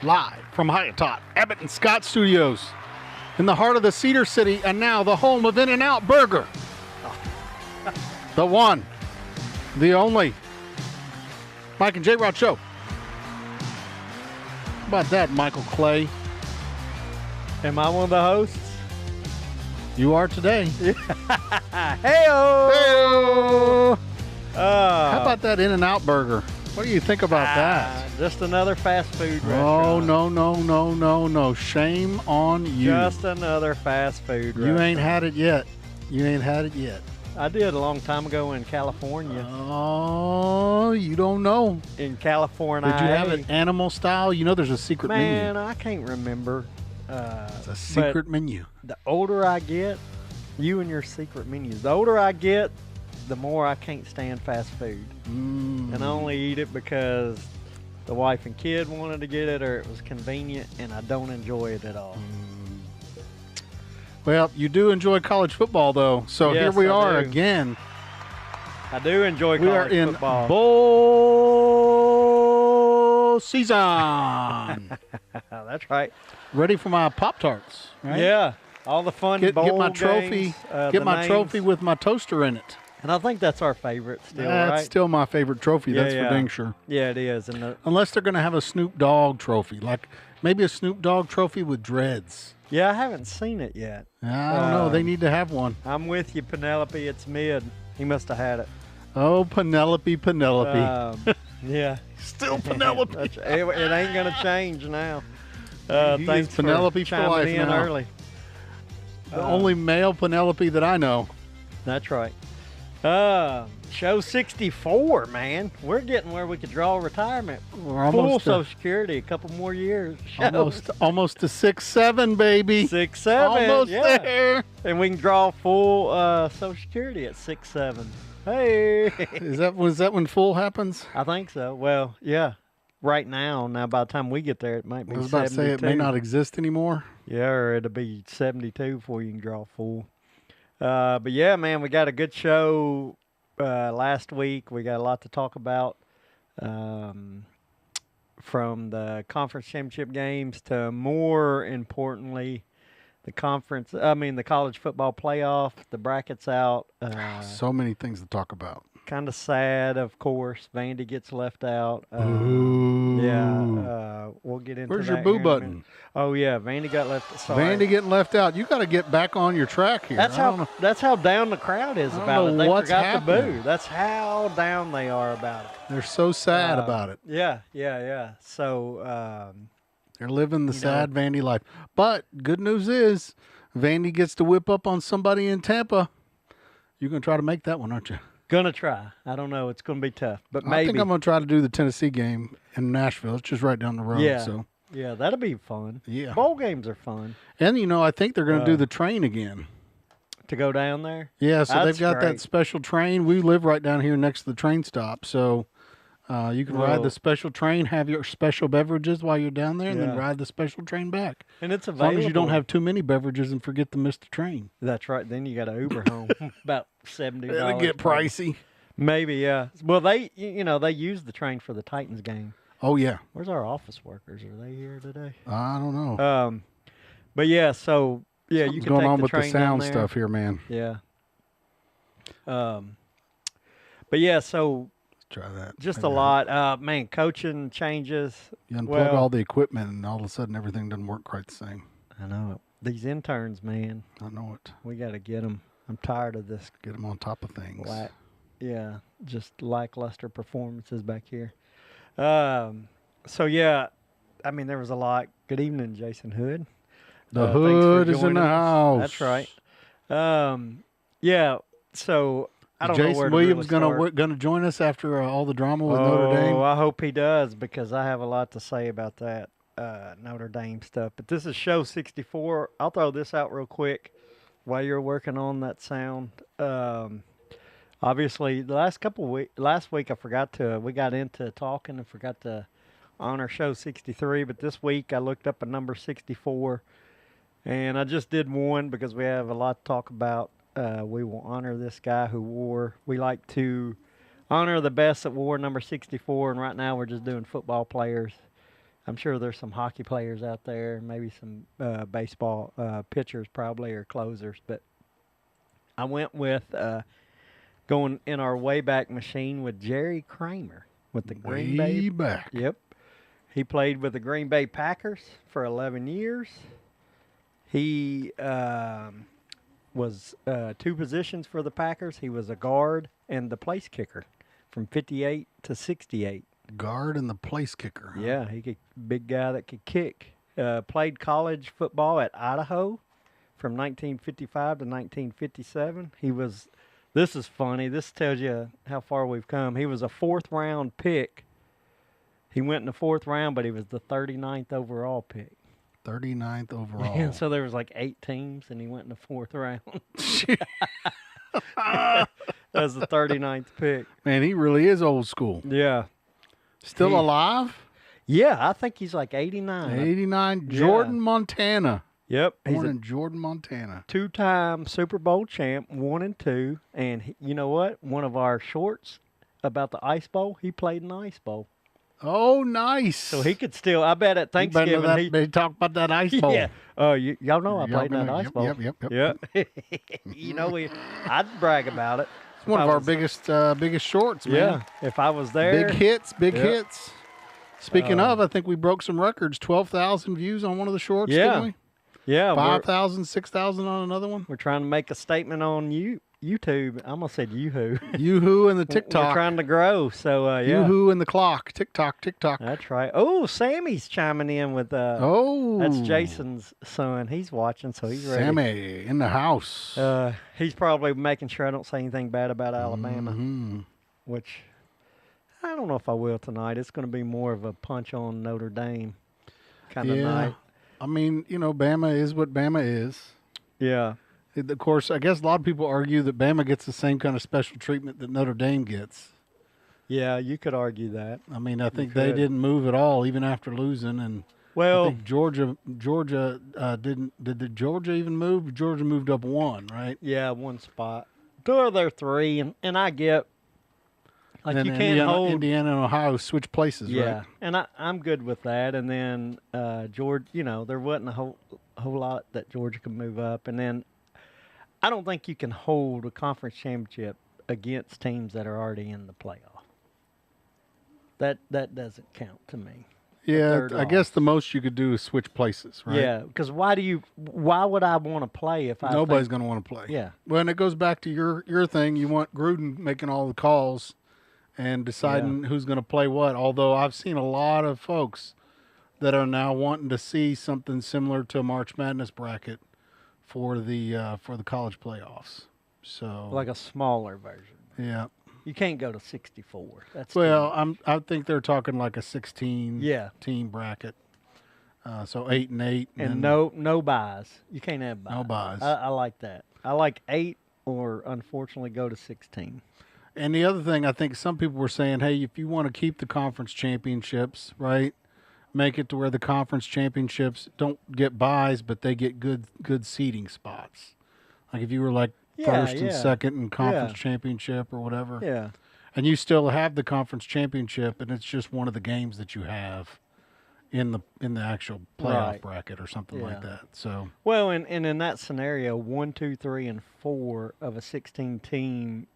Live from Hyatt Abbott and Scott Studios in the heart of the Cedar City, and now the home of In-N-Out Burger. The one, the only Mike and Jrod Show. How about that, Michael Clay? Am I one of the hosts? You are today. Hey-o! Hey-o! How about that In-N-Out Burger? What do you think about that? Just another fast food Oh, restaurant. no. Shame on you. Just another fast food You restaurant. ain't had it yet. You ain't had it yet. I did a long time ago in California. Oh, you don't know. In California. Did you have it animal style? You know there's a secret Man, menu. I can't remember. It's a secret menu. The older I get, you and your secret menus, the older I get, the more I can't stand fast food. And I only eat it because the wife and kid wanted to get it or it was convenient, and I don't enjoy it at all. Well, you do enjoy college football, though. So Yes, here we I are do. again. I do enjoy We are college in football. bowl season. That's right. Ready for my Pop-Tarts, right? Yeah, all the fun Get bowl my trophy. games, Get the my names. trophy with my toaster in it. And I think that's our favorite still, That's right? still my favorite trophy. Yeah, That's yeah. for dang sure. Yeah, it is. And Unless they're going to have a Snoop Dogg trophy, like maybe a Snoop Dogg trophy with dreads. yeah, I haven't seen it yet. I don't know. They need to have one. I'm with you, Penelope. It's mid. He must have had it. Oh, Penelope. Yeah. Still Penelope. it ain't going to change now. He is Thanks Penelope for for chiming life in now. early. The only male Penelope that I know. That's right. Show 64, man. We're getting where we could draw retirement. We're Full almost Social Security, a couple more years. almost to 6'7", baby. 6'7". Almost yeah. there. And we can draw full Social Security at 6'7". Hey. Was that when full happens? I think so. Well, yeah. Right now, by the time we get there, it might be I was about to say it may not exist anymore. Yeah, or it'll be 72 before you can draw full. But yeah, man, we got a good show last week. We got a lot to talk about, from the conference championship games to, more importantly, the college football playoff. The brackets out. So many things to talk about. Kind of sad, of course. Vandy gets left out. Ooh. Yeah, we'll get into Where's that your boo here in a button? minute. Oh yeah, Vandy got left. Sorry. Vandy getting left out. You got to get back on your track here. That's how down the crowd is I about don't it. know They what's forgot happening. to boo. That's how down they are about it. They're so sad about it. Yeah. So They're living the sad Vandy life. But good news is, Vandy gets to whip up on somebody in Tampa. You're going to try to make that one, aren't you? gonna try. I don't know. It's gonna be tough, but I maybe. think I'm going to try to do the Tennessee game in Nashville. It's just right down the road. Yeah. So. Yeah, that'll be fun. Yeah. Bowl games are fun. And, I think they're going to do the train again. To go down there? Yeah, so That's they've got that great. special train. We live right down here next to the train stop. So you can ride Well- the special train, have your special beverages while you're down there, and then Yeah. ride the special train back. And it's As available. long as you don't have too many beverages and forget to miss the train. That's right. Then you got to Uber home. About $70. It'll get pricey. Maybe, yeah. Well, they use the train for the Titans game. Oh, yeah. Where's our office workers? Are they here today? I don't know. But yeah, so yeah, you What's can going take on the with the train down sound there. stuff here, man? Yeah. But yeah, so Let's try that. just Maybe a lot. Man, coaching changes. You unplug Well- all the equipment, and all of a sudden everything doesn't work quite the same. I know it. These interns, man, I know it. we got to get them. I'm tired of this. Get them on top of things. Just lackluster performances back here. So yeah, I mean there was a lot. Good evening, Jason Hood. The Thanks for hood is in joining the us. house. That's right. Yeah. So I don't know where Jason to Williams really start. gonna join us after all the drama with Notre Dame. I hope he does because I have a lot to say about that Notre Dame stuff. But this is show 64. I'll throw this out real quick while you're working on that sound. Obviously, the last week we got into talking and forgot to honor show 63. But this week I looked up a number 64, and I just did one because we have a lot to talk about. We will honor this guy we like to honor the best that wore number 64, and right now we're just doing football players. I'm sure there's some hockey players out there, maybe some baseball pitchers probably or closers. But I went with going in our Wayback Machine with Jerry Kramer with the Green Bay. Way back. Yep. He played with the Green Bay Packers for 11 years. He was two positions for the Packers. He was a guard and the place kicker from 58 to 68. Guard and the place kicker. Huh? Yeah, big guy that could kick. Played college football at Idaho from 1955 to 1957. This is funny. This tells you how far we've come. He was a 4th round pick. He went in the 4th round, but he was the 39th overall pick. 39th overall. And so there was like 8 teams, and he went in the 4th round. That was the 39th pick. Man, he really is old school. Yeah. Still alive? Yeah, I think he's like 89. 89, Jordan, Montana. Yep. Born in Jordan, Montana. 2-time Super Bowl champ, 1 and 2. And you know what? One of our shorts about the Ice Bowl, he played in the Ice Bowl. Oh, nice. So he could still, I bet at Thanksgiving. They talk about that Ice Bowl. Yeah. Y'all know I played in that Ice Bowl. Yep. You know, I'd brag about it. It's one of our biggest shorts, man. Yeah. If I was there. Big hits. Speaking of, I think we broke some records. 12,000 views on one of the shorts, didn't we? Yeah. 5,000, 6,000 on another one. We're trying to make a statement on YouTube. I almost said Yoo-hoo. Yoo-hoo and the TikTok. We're trying to grow, so yeah. Yoo-hoo and the clock. TikTok. That's right. Oh, Sammy's chiming in with that's Jason's son. He's watching, so he's ready. Sammy in the house. He's probably making sure I don't say anything bad about Alabama, which I don't know if I will tonight. It's going to be more of a punch on Notre Dame kind of night. I mean, Bama is what Bama is. Yeah. Of course, I guess a lot of people argue that Bama gets the same kind of special treatment that Notre Dame gets. Yeah, you could argue that. I mean, I think they didn't move at all, even after losing. And well, I think Georgia didn't. Did Georgia even move? Georgia moved up 1, right? Yeah, 1 spot. 2 of their 3, and I get like and you can't hold Indiana and Ohio switch places, right? Yeah, and I'm good with that. And then Georgia, there wasn't a whole lot that Georgia could move up, and then. I don't think you can hold a conference championship against teams that are already in the playoff. That doesn't count to me. Yeah, I guess the most you could do is switch places, right? Yeah, because why would I want to play if nobody's going to want to play? Yeah. Well, and it goes back to your thing. You want Gruden making all the calls and deciding who's going to play what. Although I've seen a lot of folks that are now wanting to see something similar to a March Madness bracket for the college playoffs. So like a smaller version. Yeah. You can't go to 64. That's I think they're talking like a 16 team bracket. So 8 and 8 and no buys. You can't have buys. No buys. I like that. I like 8 or unfortunately go to 16. And the other thing, I think some people were saying, hey, if you want to keep the conference championships, right? Make it to where the conference championships don't get buys, but they get good seeding spots. Like if you were like first and second in conference championship or whatever. Yeah. And you still have the conference championship, and it's just one of the games that you have in the actual playoff bracket or something like that. So well, and in that scenario, 1, 2, 3, and 4 of a 16-team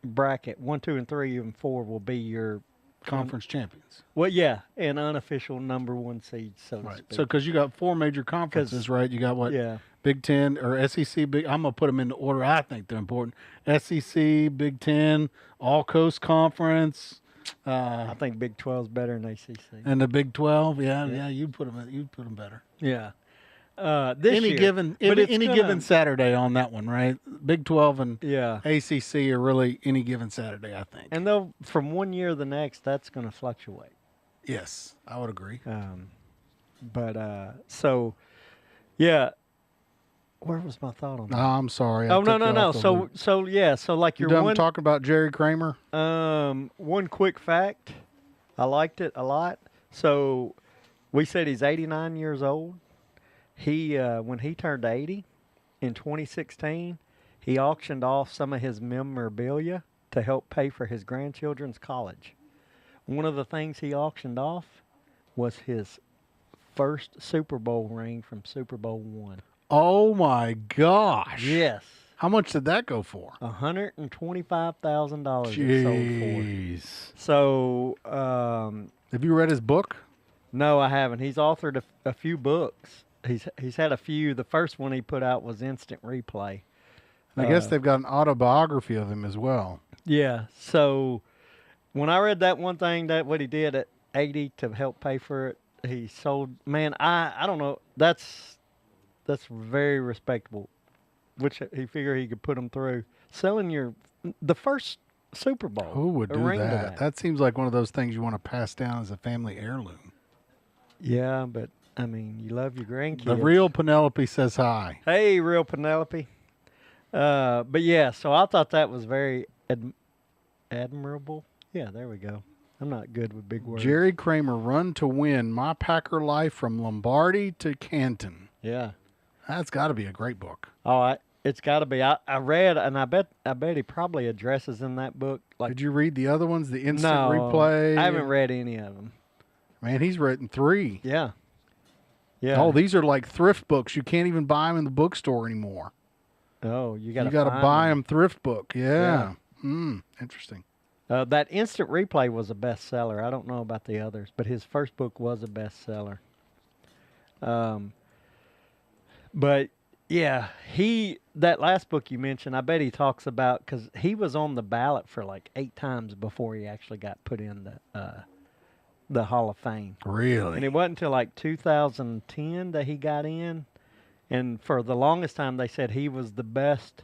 bracket, 1, 2, and 3, and 4 will be your conference champions. Well, yeah, an unofficial number 1 seed, so to speak. So because you got 4 major conferences, right? You got what? Yeah. Big Ten or SEC. I'm gonna put them in the order I think they're important. SEC, Big Ten, All Coast Conference. I think Big 12's better than ACC. And the Big 12, you'd put them better. Yeah. Any given Saturday on that one, right? Big 12 and ACC are really any given Saturday, I think. And though from one year to the next, that's going to fluctuate. Yes, I would agree. Where was my thought on that? Oh, I'm sorry. No. So like you're done talking about Jerry Kramer? One quick fact. I liked it a lot. So we said he's 89 years old. He when he turned 80 in 2016, he auctioned off some of his memorabilia to help pay for his grandchildren's college. One of the things he auctioned off was his first Super Bowl ring from Super Bowl I. Oh my gosh. Yes. How much did that go for? $125,000 it sold Jeez. for. So, Have you read his book? no, I haven't. He's authored a few books. He's had a few. The first one he put out was Instant Replay. I guess they've got an autobiography of him as well. Yeah. So when I read that one thing, that what he did at 80 to help pay for it, he sold. Man, I don't know. That's very respectable. Which he figured he could put them through selling the first Super Bowl. Who would a do ring to that? That seems like one of those things you want to pass down as a family heirloom. Yeah, but I mean, you love your grandkids. The real Penelope says hi. Hey, real Penelope. But yeah, so I thought that was very admirable. Yeah, there we go. I'm not good with big words. Jerry Kramer, Run to Win, My Packer Life from Lombardy to Canton. Yeah. That's got to be a great book. Oh, it's got to be. I read, and I bet he probably addresses in that book. Like, Did you read the other ones, the Instant no, Replay? I haven't read any of them. Man, he's written 3. Yeah. Yeah. Oh, these are like thrift books. You can't even buy them in the bookstore anymore. Oh, you got to buy them thrift book. Yeah. Interesting. That Instant Replay was a bestseller. I don't know about the others, but his first book was a bestseller. But yeah, that last book you mentioned, I bet he talks about, because he was on the ballot for like 8 times before he actually got put in the Hall of Fame. Really? And it wasn't until like 2010 that he got in. And for the longest time, they said he was the best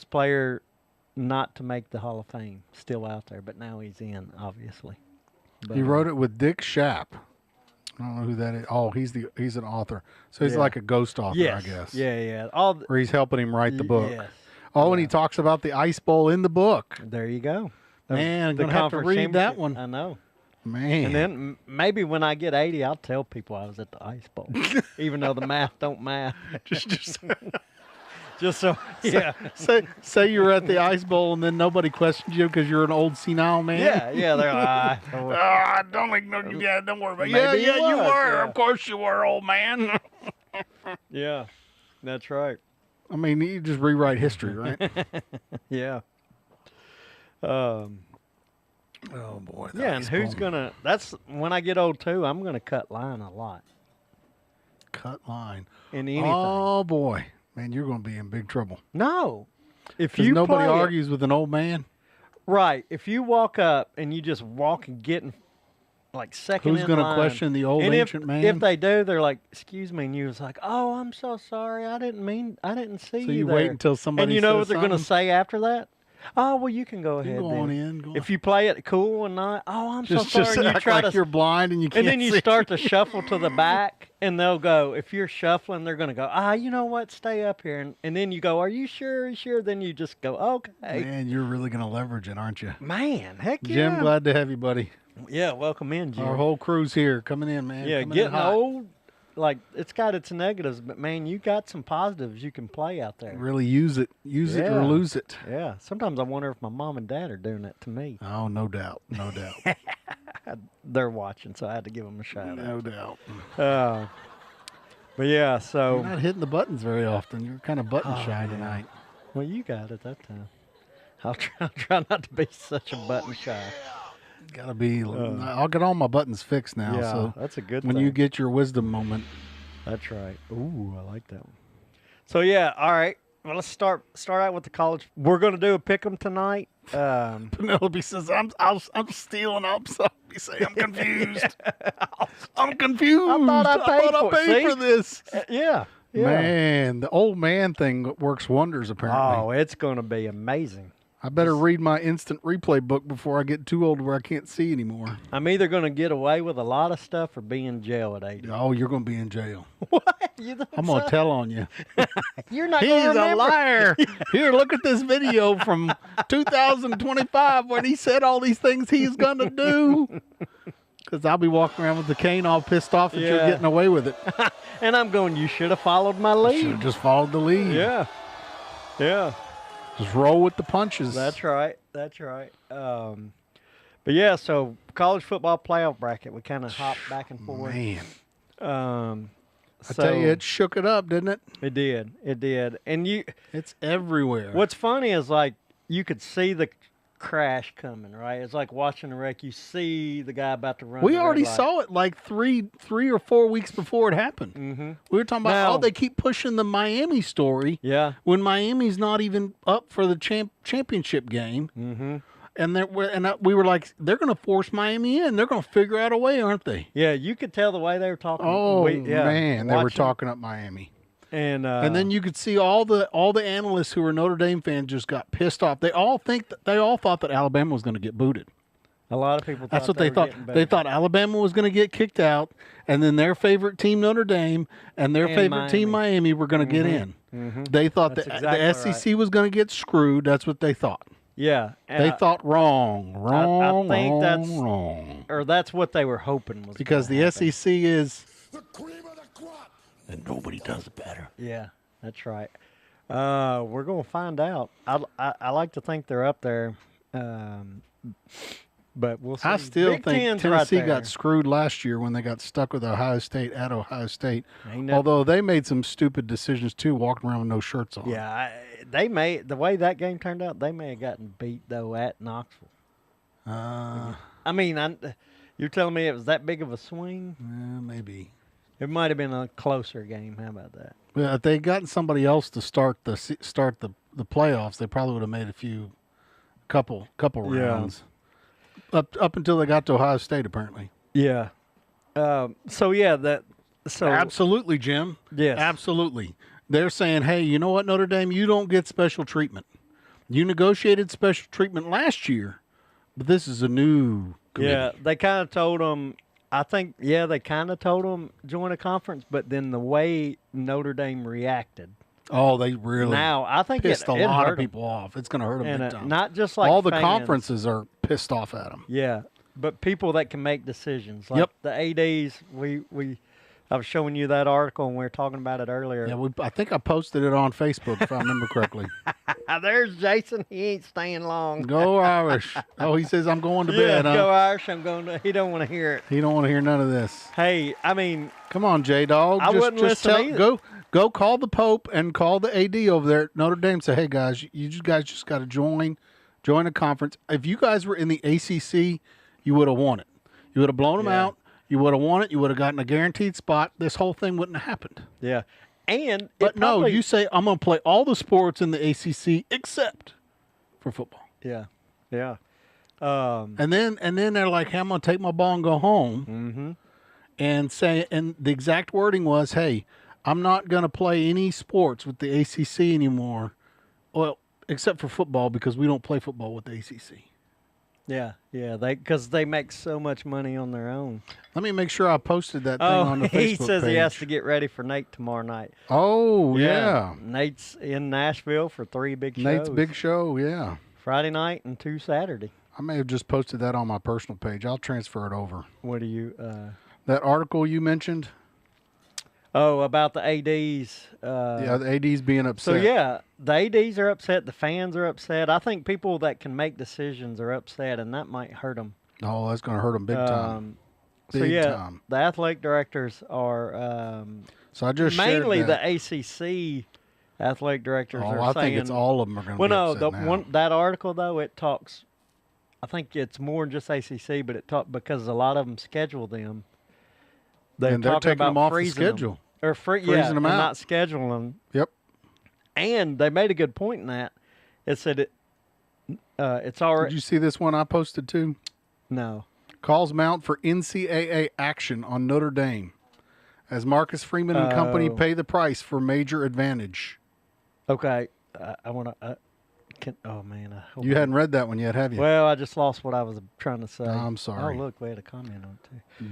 player not to make the Hall of Fame. Still out there, but now he's in, obviously. But, He wrote it with Dick Schaap. I don't know who that is. Oh, he's an author. So he's like a ghost author, yes. I guess. Yeah. Or he's helping him write the book. Yes. Oh, and he talks about the Ice Bowl in the book. There you go. Man, I'm The going to have to conference read that championship. one. I know. Man. And then maybe when I get 80, I'll tell people I was at the Ice Bowl, even though the math don't math. just Just so, yeah. say you're at the Ice Bowl and then nobody questions you because you're an old senile man. Yeah, they're like, don't ignore you. Yeah, don't worry about it. Maybe Yeah, he you was, were. yeah. Of course you were, old man. yeah, that's right. I mean, you just rewrite history, right? Yeah. Oh, boy. the Yeah, and Ice who's Bowl. going to, that's, when I get old too, I'm going to cut line a lot Cut line. in anything. Oh, boy. Man, you're going to be in big trouble. No. If Because you nobody play it- argues with an old man. Right. If you walk up and you just walk and get in, like second Who's in going to line, question the old and ancient man? If they do, they're like, "Excuse me," and you was like, "Oh, I'm so sorry. I didn't see so you you there." wait until somebody and you know says what they're going to something? say after that? Oh, well, you can go You ahead. go then. on in. Go on. If you play it cool and not, oh, I'm so just sorry. And you act try like to, you're blind and you can't and then you see. start to shuffle to the back, and they'll go. If you're shuffling, they're going to go. You know what? Stay up here, and then you go. Are you sure? Are you sure? Then you just go. Okay. Man, you're really going to leverage it, aren't you? Man, heck yeah. Jim, glad to have you, buddy. Yeah, welcome in, Jim. Our whole crew's here, coming in, man. Yeah, Coming in getting hot. old, like it's got its negatives, but man, you got some positives you can play out there. Really use it or Yeah. lose it. Yeah. Sometimes I wonder if my mom and dad are doing that to me. Oh, no doubt, no doubt, They're watching, so I had to give them a shout no doubt. out. But yeah, You're so not hitting the buttons very often. You're kind of button shy yeah. tonight. well, you got it that time. I'll try not to be such a button shy. Gotta be. I'll get all my buttons fixed now. Yeah, so that's a good when thing. you get your wisdom moment, That's right. Ooh, I like that one. So yeah, all right. Well, let's start out with the college. We're going to do a pick'em tonight. Penelope says, "I'm stealing up." So you say, "I'm confused. I'm confused. I thought I paid for it. for this." Yeah. Man, the old man thing works wonders. Apparently, Oh, it's going to be amazing. I better read my instant replay book before I get too old where I can't see anymore. I'm either going to get away with a lot of stuff or be in jail at 80. Oh, you're going to be in jail. What? You think I'm going to so? tell on you. You're not He's going to a remember. liar. Here, look at this video from 2025 when he said all these things he's going to do. Because I'll be walking around with the cane all pissed off that you're Yeah. getting away with it. And I'm going, you should have followed my Should lead. have just followed the lead. Yeah. Yeah. Just roll with the punches. That's right. That's right. But yeah, so college football playoff bracket, we kind of hopped back and forth. Man, I So tell you, it shook it up, didn't it? it did, and It's everywhere. what's funny is like you could see the crash coming, right? It's like watching a wreck. You see the guy about to run. We the red already light. saw it like three or 4 weeks before it happened. Mm-hmm. We were talking about, Now- they keep pushing the Miami story Yeah. when Miami's not even up for the championship game. Mm-hmm. And we were like, they're going to force Miami in. They're going to figure out a way, aren't they? Yeah, you could tell the way they were talking. Oh, Yeah, man, they were watching- talking up Miami. And then you could see all the analysts who were Notre Dame fans just got pissed off. They all thought that Alabama was going to get booted. a lot of people. That's what they they were thought. getting better. They thought Alabama was going to get kicked out, and then their favorite team, Notre Dame, and their And favorite team, Miami, were going to get in. Mm-hmm. They thought That's that exactly the SEC was going to get screwed. That's what they thought. Yeah, and They thought wrong, think that's- wrong. or that's what they were hoping was Because gonna the happen. SEC is the cream of the crop, and nobody does it better. Yeah, that's right. We're gonna find out. I like to think they're up there, but we'll see. I still Big think Ten's Tennessee right there. got screwed last year when they got stuck with Ohio State at Ohio State. Ain't no- Although they made some stupid decisions too, walking around with no shirts on. Yeah, they may the way that game turned out. They may have gotten beat though at Knoxville. I mean, you're telling me it was that big of a swing? Maybe. It might have been a closer game. How about that? Well, if they'd gotten somebody else to start the playoffs, they probably would have made a couple Yeah. rounds. Up until they got to Ohio State, apparently. Yeah. So yeah, Absolutely, Jim. Yes. Absolutely. They're saying, hey, you know what, Notre Dame, you don't get special treatment. You negotiated special treatment last year, but this is a new committee. Yeah, they kind of told them. I think, they kind of told them join a conference, but then the way Notre Dame reacted. Oh, they really Now I think pissed it a lot hurt of people off. It's going to hurt them and big time. not just like all the fans. conferences are pissed off at them. Yeah, but people that can make decisions. Like Yep. the ADs. I was showing you that article and we were talking about it earlier. Yeah, I think I posted it on Facebook if I remember correctly. There's Jason. He ain't staying long. Go Irish. Oh, he says I'm going to bed. Huh? Go Irish. I'm going to. He don't want to hear it. He don't want to hear none of this. Hey, I mean, Come on, J-Dog. I wouldn't listen either. Go call the Pope and call the AD over there at Notre Dame. Say, hey, guys, you guys just got to join a conference. If you guys were in the ACC, you would have won it. You would have blown them Yeah. out. You would have won it. You would have gotten a guaranteed spot. This whole thing wouldn't have happened. yeah, and But it probably, you say, I'm going to play all the sports in the ACC except for football. yeah. And then they're like, hey, I'm going to take my ball and go home. Mm-hmm. And the exact wording was, hey, I'm not going to play any sports with the ACC anymore. Well, except for football, because we don't play football with the ACC. Yeah, because they make so much money on their own. Let me make sure I posted that thing on the Facebook he says page. he has to get ready for Nate tomorrow night. Oh, yeah. Nate's in Nashville for 3 big shows. Nate's big show, yeah. Friday night and 2 Saturday. I may have just posted that on my personal page. I'll transfer it over. What do you? That article you mentioned? Oh, about the ADs. Yeah, the AD's being upset. So yeah, the ADs are upset. The fans are upset. I think people that can make decisions are upset, and that might hurt them. Oh, that's going to hurt them big time. So Big yeah, time. the athletic directors are So I just mainly shared that. the ACC athletic directors Oh, are I saying. think it's all of them are going to Well, be no, upset now. that article though it talks. I think it's more than just ACC, but it talk because a lot of them schedule them. And they're talking taking them about off the freezing them. schedule. Or Freezing them and out. not scheduling them. Yep. And they made a good point in that. It said it's already Did you see this one I posted too? no. Calls mount for NCAA action on Notre Dame as Marcus Freeman and company Oh. pay the price for major advantage. Okay, I want to. Oh man, I hope You hadn't read that one yet, have you? Well, I just lost what I was trying to say. Oh, I'm sorry. Oh, look, we had a comment on it too.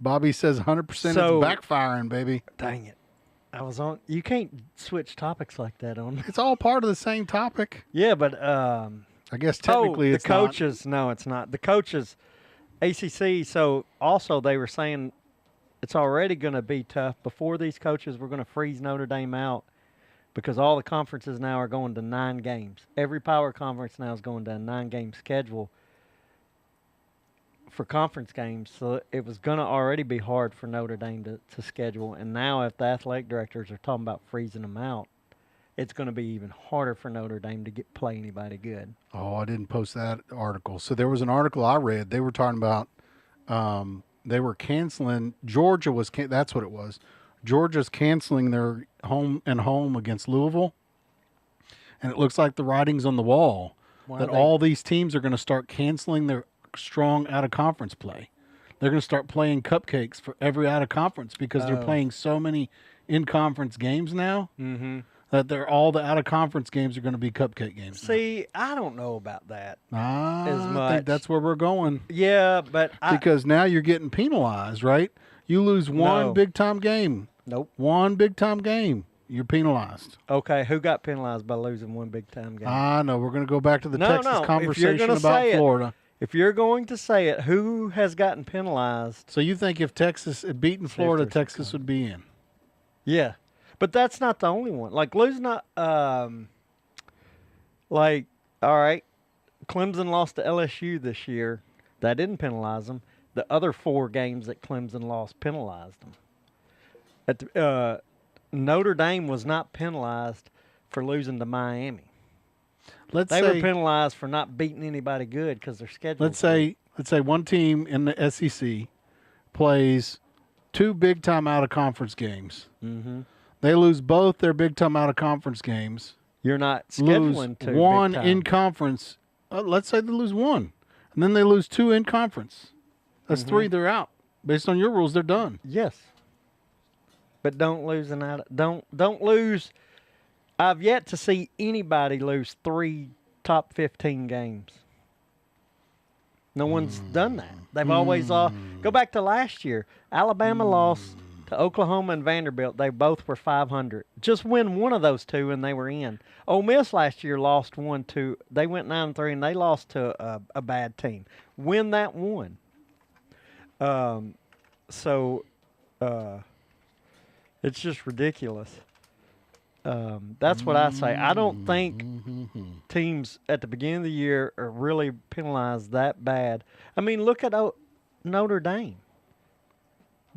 Bobby says 100% so- it's backfiring, baby. Dang it. I was on. You can't switch topics like that on. It's all part of the same topic. Yeah, but I guess technically the it's not. coaches. No, it's not. The coaches, ACC. So also they were saying it's already going to be tough. Before these coaches, we're going to freeze Notre Dame out because all the conferences now are going to 9 games. Every power conference now is going to a 9-game schedule. for conference games, so it was going to already be hard for Notre Dame to schedule. And now if the athletic directors are talking about freezing them out, it's going to be even harder for Notre Dame to play anybody good. Oh, I didn't post that article. So there was an article I read. They were talking about they were canceling. Georgia was that's what it was. Georgia's canceling their home and home against Louisville, and it looks like the writing's on the wall that all these teams are going to start canceling their strong out of conference play. They're going to start playing cupcakes for every out of conference because they're playing so many in conference games now. Mm-hmm. That all the out of conference games are going to be cupcake games. See, I don't know about that as much. I think that's where we're going. Yeah, but because now you're getting penalized, right? You lose one big time game. Nope. One big time game, you're penalized. Okay, who got penalized by losing one big time game? I know. We're going to go back to the Texas conversation about Florida. If you're going to say it, who has gotten penalized? So you think if Texas had beaten Florida, Texas would be in? Yeah. But that's not the only one. Like losing, all right, Clemson lost to LSU this year. That didn't penalize them. The other 4 games that Clemson lost penalized them. Notre Dame was not penalized for losing to Miami. They were penalized for not beating anybody good because their schedule. Let's say one team in the SEC plays 2 big time out of conference games. Mm-hmm. They lose both their big time out of conference games. You're not scheduling lose one in conference. Let's say they lose 1, and then they lose 2 in conference. That's 3. They're out. Based on your rules, they're done. Yes. But don't lose don't lose. I've yet to see anybody lose 3 top 15 games. No one's done that. They've always go back to last year. Alabama lost to Oklahoma and Vanderbilt. They both were 500. Just win one of those 2 and they were in. Ole Miss last year lost 1, 2. They went 9-3 and they lost to a bad team. Win that one. It's just ridiculous. That's what I say. I don't think teams at the beginning of the year are really penalized that bad. I mean, look at Notre Dame.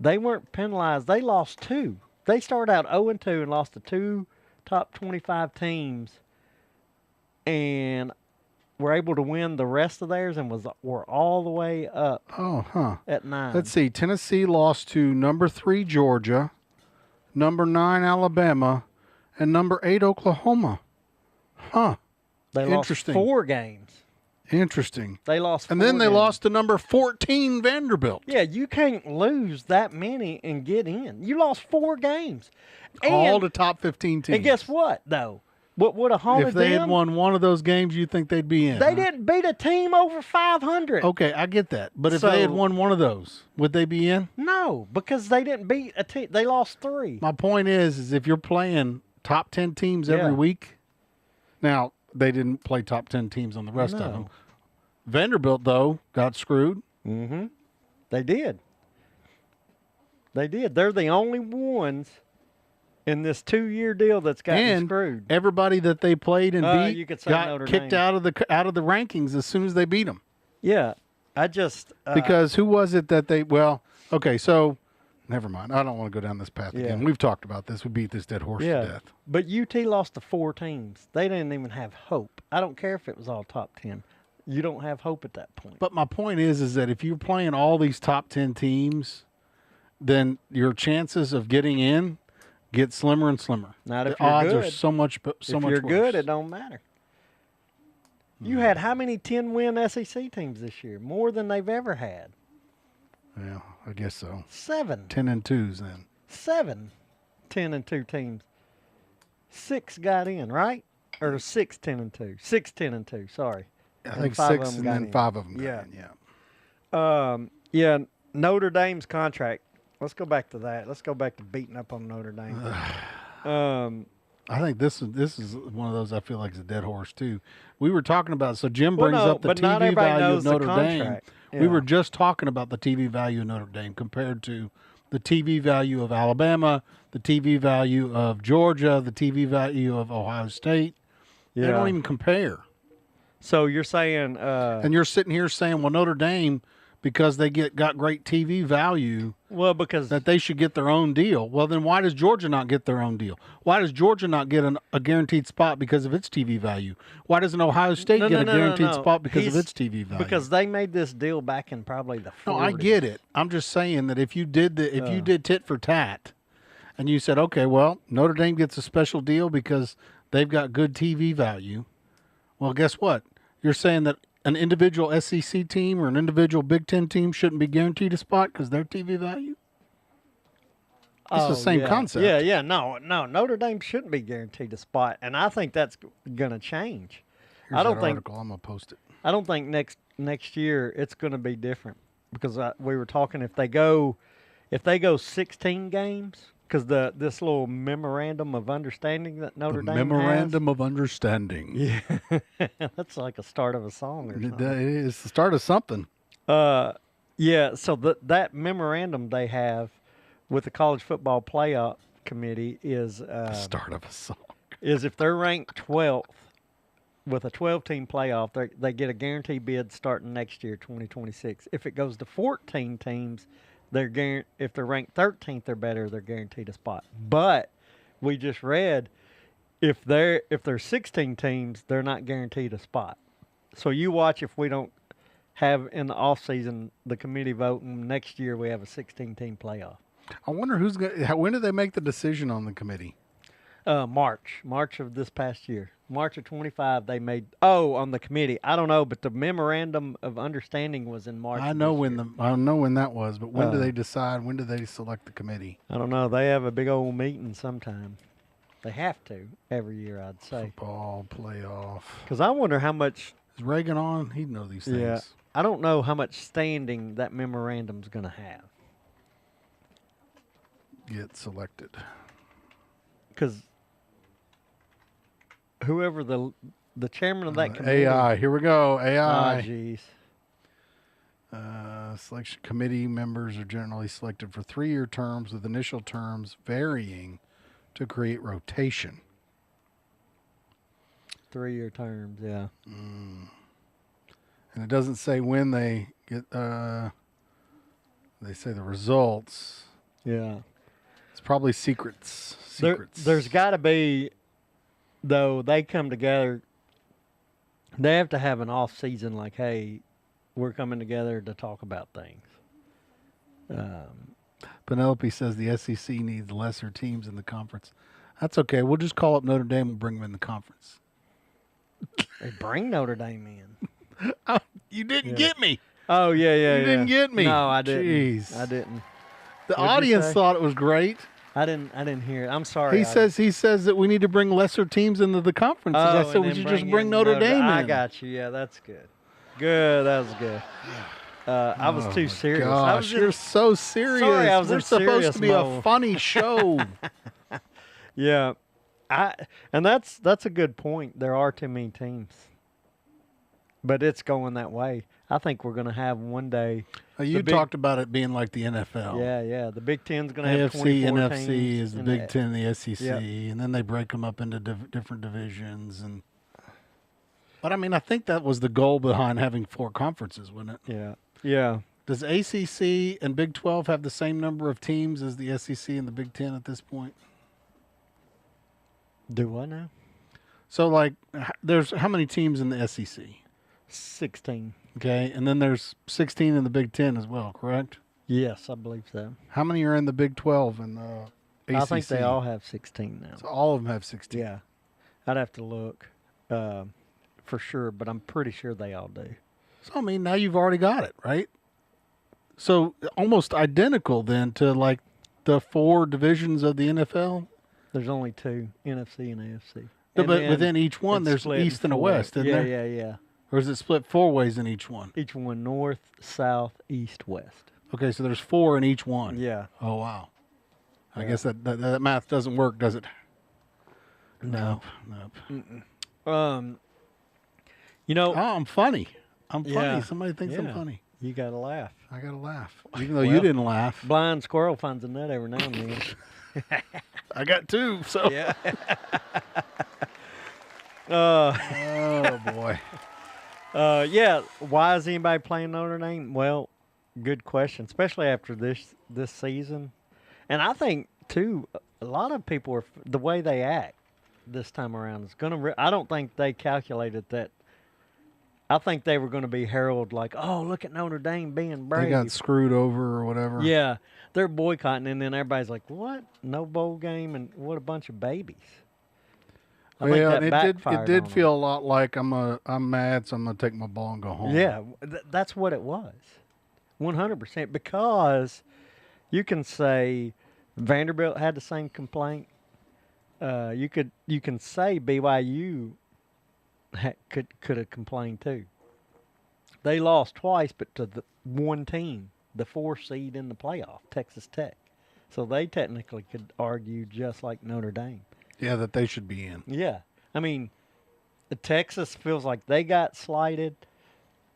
They weren't penalized. They lost 2. They started out 0-2 and lost to 2 top 25 teams, and were able to win the rest of theirs and were all the way up. At 9. Let's see. Tennessee lost to number 3 Georgia, number 9 Alabama, and number 8 Oklahoma. They lost 4 games. Interesting. They lost 4 and then they games. lost to number 14 Vanderbilt. Yeah, you can't lose that many and get in. You lost 4 games. All the top 15 teams. And guess what, though? What would have haunted them? If they had won one of those games, you think they'd be in. They didn't beat a team over 500. Okay, I get that. But if they had won one of those, would they be in? No, because they didn't beat a team. They lost 3. My point is if you're playing top 10 teams every week, now they didn't play top 10 teams on the rest of them. Vanderbilt, though, got screwed. Mm-hmm. They did. They're the only ones in this 2-year deal that's gotten screwed. Everybody that they played and beat you could say got Notre kicked Dame. out of the rankings as soon as they beat them. Yeah, I just because who was it that they? Well, okay, so never mind. I don't want to go down this path again. We've talked about this. We beat this dead horse to death. But UT lost to 4 teams. They didn't even have hope. I don't care if it was all top 10. You don't have hope at that point. But my point is that if you're playing all these top 10 teams, then your chances of getting in get slimmer and slimmer. Not if the you're odds good. are so much if much you're worse. good, it don't matter. You had how many 10-win SEC teams this year? More than they've ever had. Yeah, I guess so. 7. 10-2s then. 7 10-2 teams. 6 got in, right? Or 6 10-2. 6 10-2. Sorry. I think 6 and then 5 of them got in. Yeah. Notre Dame's contract. Let's go back to that. Let's go back to beating up on Notre Dame. I think this is one of those I feel like is a dead horse too. We were talking about Jim brings up the TV value of Notre Dame. Yeah. We were just talking about the TV value of Notre Dame compared to the TV value of Alabama, the TV value of Georgia, the TV value of Ohio State. Yeah. They don't even compare. So you're saying and you're sitting here saying, well, Notre Dame because they got great TV value Well, because that they should get their own deal. Well, then why does Georgia not get their own deal? Why does Georgia not get a guaranteed spot because of its TV value? Why doesn't Ohio State get a guaranteed spot because of its TV value? Because they made this deal back in probably the 40s. No, I get it. I'm just saying that if you did you did tit for tat, and you said, okay, well, Notre Dame gets a special deal because they've got good TV value. Well, guess what? You're saying that an individual SEC team or an individual Big Ten team shouldn't be guaranteed a spot because their TV value? It's the same concept. Yeah. No. Notre Dame shouldn't be guaranteed a spot, and I think that's going to change. Here's that article. I'm going to post it. I don't think next year it's going to be different because we were talking if they go 16 games because this little memorandum of understanding that Notre Dame memorandum of understanding. Yeah, that's like a start of a song or something. It is the start of something. Yeah. So that memorandum they have with the College Football Playoff Committee is The start of a song. Is if they're ranked 12th with a 12-team playoff, they get a guaranteed bid starting next year, 2026. If it goes to 14 teams, if they're ranked 13th or better, they're guaranteed a spot. But we just read if there's 16 teams, they're not guaranteed a spot. So you watch if we don't have in the offseason the committee voting next year, we have a 16-team playoff. I wonder when do they make the decision on the committee? March of this past year. March of 25, they made on the committee. I don't know, but the memorandum of understanding was in March. I know when that was, but when do they decide? When do they select the committee? I don't know. They have a big old meeting sometime. They have to every year, I'd say. Football playoff. Because I wonder how much is Reagan on. He'd know these things. Yeah, I don't know how much standing that memorandum's going to have. Get selected. Because whoever the chairman of that committee. AI. Here we go. AI. Oh, jeez. Selection committee members are generally selected for 3-year terms with initial terms varying to create rotation. 3-year terms, yeah. And it doesn't say when they get. They say the results. Yeah. It's probably secrets. There's got to be, though, they come together. They have to have an off season like, hey, we're coming together to talk about things. Penelope says the SEC needs lesser teams in the conference. That's okay. We'll just call up Notre Dame and bring them in the conference. They bring Notre Dame in. Oh, you didn't get me. Oh, yeah. You didn't get me. No, I didn't. Jeez. I didn't. The audience thought it was great. I didn't hear it. I'm sorry. He says that we need to bring lesser teams into the conference. I said we should just bring Notre Dame in. I got you. Yeah, that's good. Good. That was good. I was too serious. Gosh, you're so serious. Sorry, I was We're in supposed serious to be mode. a funny show. Yeah, and that's a good point. There are too many teams, but it's going that way. I think we're going to have one day. You talked about it being like the NFL. Yeah. The Big Ten's going to have AFC, 24 NFC teams is the Big Ten, the SEC, Yep. and then they break them up into different divisions. But I mean, I think that was the goal behind having 4 conferences, wasn't it? Yeah. Does ACC and Big 12 have the same number of teams as the SEC and the Big 10 at this point? Do I know? So, like, there's how many teams in the SEC? 16. Okay, and then there's 16 in the Big 10 as well, correct? Yes, I believe so. How many are in the Big 12 and the ACC? I think they all have 16 now. So all of them have 16. Yeah. I'd have to look for sure, but I'm pretty sure they all do. So, I mean, now you've already got it, right? So, almost identical then to, like, the 4 divisions of the NFL? There's only 2, NFC and AFC. No, but within each one, there's East and a West, isn't there? Yeah. Or is it split 4 ways in each one? Each one, north, south, east, west. Okay, so there's 4 in each one. Yeah. Oh, wow. I guess that math doesn't work, does it? No. Nope. You know. Oh, I'm funny. I'm funny. Yeah. Somebody thinks I'm funny. You got to laugh. I got to laugh. Even though you didn't laugh. Blind squirrel finds a nut every now and then. I got 2, so. Yeah. Oh, boy. Yeah. Why is anybody playing Notre Dame? Well, good question, especially after this season. And I think too, a lot of people are the way they act this time around is going to. I don't think they calculated that. I think they were going to be heralded like, oh, look at Notre Dame being brave. They got screwed over or whatever. Yeah, they're boycotting, and then everybody's like, what? No bowl game, and what a bunch of babies. I think that it backfired did on them. feel a lot like I'm mad, so I'm gonna take my ball and go home. Yeah, that's what it was, 100%. Because you can say Vanderbilt had the same complaint. You can say BYU could have complained too. They lost twice, but to the one team, the 4 seed in the playoff, Texas Tech. So they technically could argue just like Notre Dame. Yeah, that they should be in. Yeah, I mean, Texas feels like they got slighted.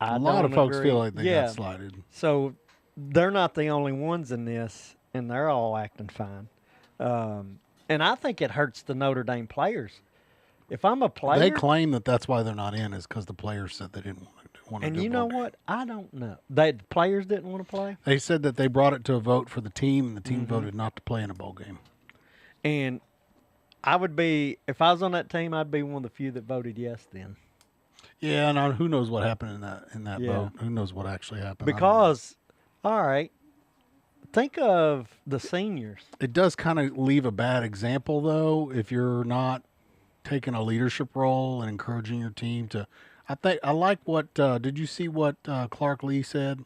A lot of folks feel like they got slighted. So they're not the only ones in this, and they're all acting fine. And I think it hurts the Notre Dame players. If I'm a player, they claim that that's why they're not in is because the players said they didn't want to. And you know what? I don't know. The players didn't want to play. They said that they brought it to a vote for the team, and the team voted not to play in a bowl game. And I would be, if I was on that team, I'd be one of the few that voted yes then. Yeah, and who knows what happened in that vote? Who knows what actually happened? Because, all right, think of the seniors. It does kind of leave a bad example, though, if you're not taking a leadership role and encouraging your team to. I like what. Did you see what Clark Lee said?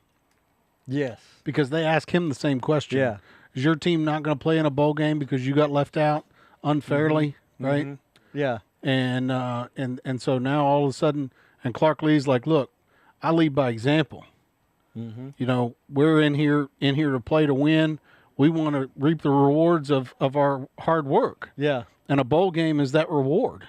Yes. Because they asked him the same question. Yeah. Is your team not going to play in a bowl game because you got left out unfairly, right? Mm-hmm. Yeah. And so now all of a sudden, and Clark Lee's like, look, I lead by example. Mm-hmm. You know, we're in here to play to win. We want to reap the rewards of our hard work. Yeah. And a bowl game is that reward,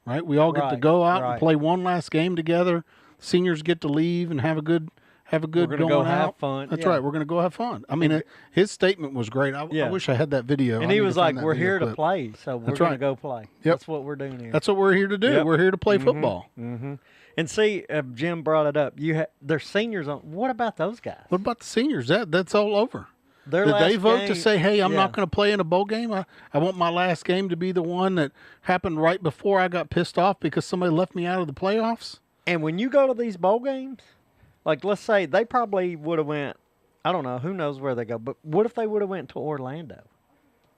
right? We all get to go out and play one last game together. Seniors get to leave and have a good We're gonna going go out. have fun. That's right. We're going to go have fun. I mean, his statement was great. I wish I had that video. And he was like, "We're here to play, so we're going to go play." Yep. That's what we're doing here. That's what we're here to do. Yep. We're here to play football. Mm-hmm. And see, Jim brought it up. They're seniors on. What about those guys? What about the seniors? That's all over. Their Did last they vote game, to say, hey, I'm not going to play in a bowl game? I want my last game to be the one that happened right before I got pissed off because somebody left me out of the playoffs? And when you go to these bowl games, like let's say they probably would have went, I don't know, who knows where they go, but what if they would have went to Orlando?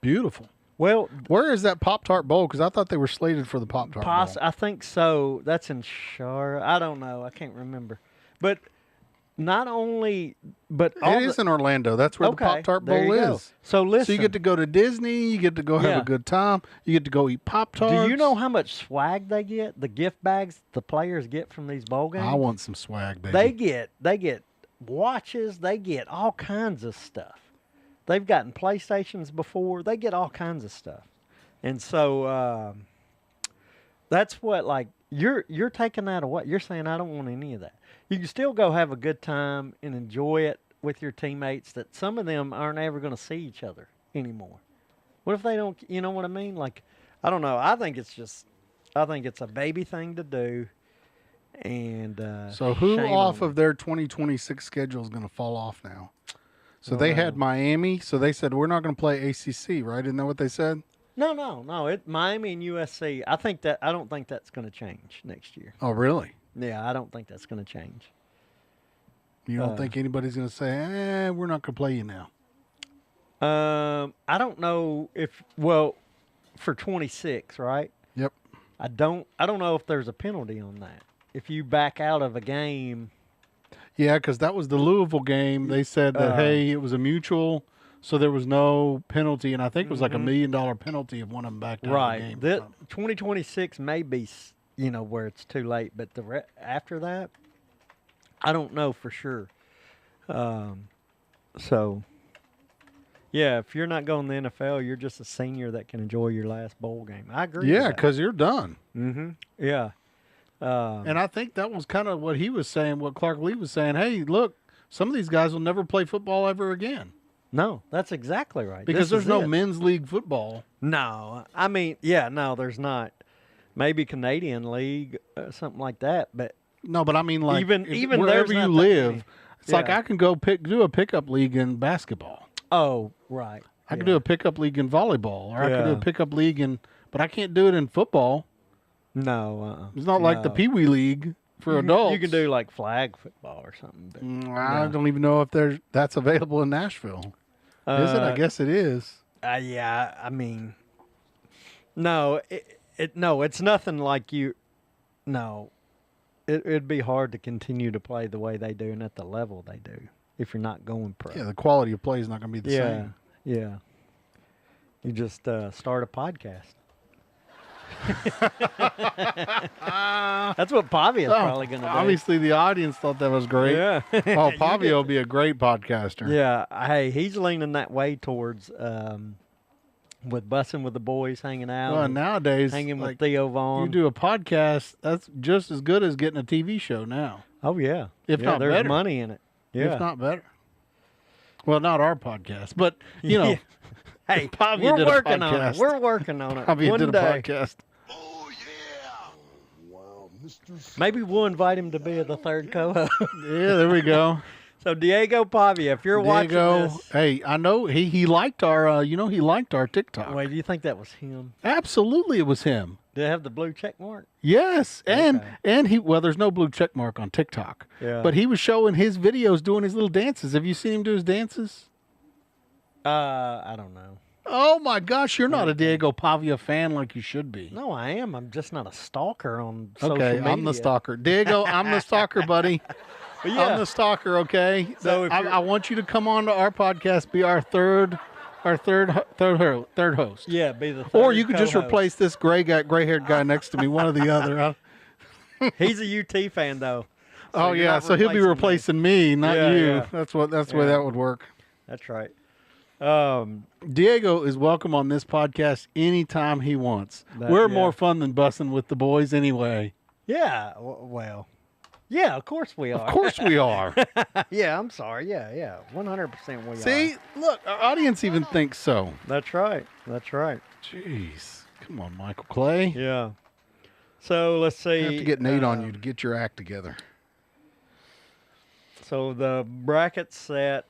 Beautiful. Well, where is that Pop-Tart Bowl? Because I thought they were slated for the Pop-Tart Bowl. I think so. That's in Charlotte. I don't know. I can't remember. But not only, but it is in Orlando. That's where the Pop-Tart Bowl is. So listen. So you get to go to Disney. You get to go have a good time. You get to go eat Pop-Tarts. Do you know how much swag they get? The gift bags the players get from these bowl games? I want some swag, baby. They get watches. They get all kinds of stuff. They've gotten PlayStations before. They get all kinds of stuff. And so that's what, like, you're taking that away. You're saying, I don't want any of that. You can still go have a good time and enjoy it with your teammates that some of them aren't ever going to see each other anymore. What if they don't, you know what I mean? Like, I don't know. I think it's a baby thing to do. And so who off of their 2026 schedule is going to fall off now? So they had Miami. So they said, we're not going to play ACC, right? Isn't that what they said? No. Miami and USC. I don't think that's going to change next year. Oh, really? Yeah, I don't think that's going to change. You don't think anybody's going to say, we're not going to play you now? I don't know for 26, right? Yep. I don't know if there's a penalty on that. If you back out of a game. Yeah, because that was the Louisville game. They said that, hey, it was a mutual, so there was no penalty, and I think it was like $1 million penalty if one of them backed out of the game. Right. 2026 may be, where it's too late, but after that, I don't know for sure. So, yeah, if you're not going to the NFL, you're just a senior that can enjoy your last bowl game. I agree. Yeah, because you're done. Mm-hmm. Yeah. And I think that was kind of what he was saying, what Clark Lee was saying. Hey, look, some of these guys will never play football ever again. No, that's exactly right. Because there's no men's league football. No. I mean, no, there's not. Maybe Canadian League, something like that. But no, but I mean, like, even wherever you live, It's like I can go do a pickup league in basketball. Oh, right. I can do a pickup league in volleyball, or I can do a pickup league but I can't do it in football. No, It's not like the Pee Wee League for adults. You can do like flag football or something. But I don't even know if that's available in Nashville. Is it? I guess it is. Yeah, I mean, no, it's nothing like you. No, it'd be hard to continue to play the way they do and at the level they do if you're not going pro. Yeah, the quality of play is not going to be the same. Yeah. You just start a podcast. That's what Pavia's probably going to do. Obviously, the audience thought that was great. Yeah. Pavia will be a great podcaster. Yeah. Hey, he's leaning that way towards with bussing with the boys, hanging out. Well, nowadays, hanging with Theo Vaughn. You do a podcast, that's just as good as getting a TV show now. Oh, yeah. If not there's better. money in it. Yeah. If not better. Well, not our podcast, but, you know. Hey, Pavia we're did working a on podcast. it. We're working on it. Pavia One did a day. podcast. Oh, yeah. Wow, Mr. Maybe we'll invite him to be the third co-host. Yeah, there we go. So Diego Pavia, if you're watching this, hey, I know he liked our he liked our TikTok. wait, do you think that was him? Absolutely, it was him. Did it have the blue check mark? Yes, and Okay. there's no blue check mark on TikTok. Yeah. But he was showing his videos doing his little dances. Have you seen him do his dances? I don't know. Oh my gosh, you're not a Diego Pavia fan like you should be. No, I am. I'm just not a stalker on social Okay, media. I'm the stalker. Diego, I'm the stalker, buddy. But yeah. I'm the stalker, okay? So if I want you to come on to our podcast, be our third host. Yeah, be the third Or you could just co-host. replace this gray-haired guy next to me, one or the other. He's a UT fan though. Oh you're yeah, not so he'll be replacing me, not Yeah, you. yeah. That's the way that would work. That's right. Diego is welcome on this podcast anytime he wants. We're more fun than bussing with the boys anyway. Yeah. Well. Yeah, of course we are. Of course we are. Yeah, I'm sorry. Yeah. 100% we are. See, look, our audience even thinks so. That's right. That's right. Jeez, come on, Michael Clay. Yeah. So let's see. I have to get Nate on you to get your act together. So the bracket set,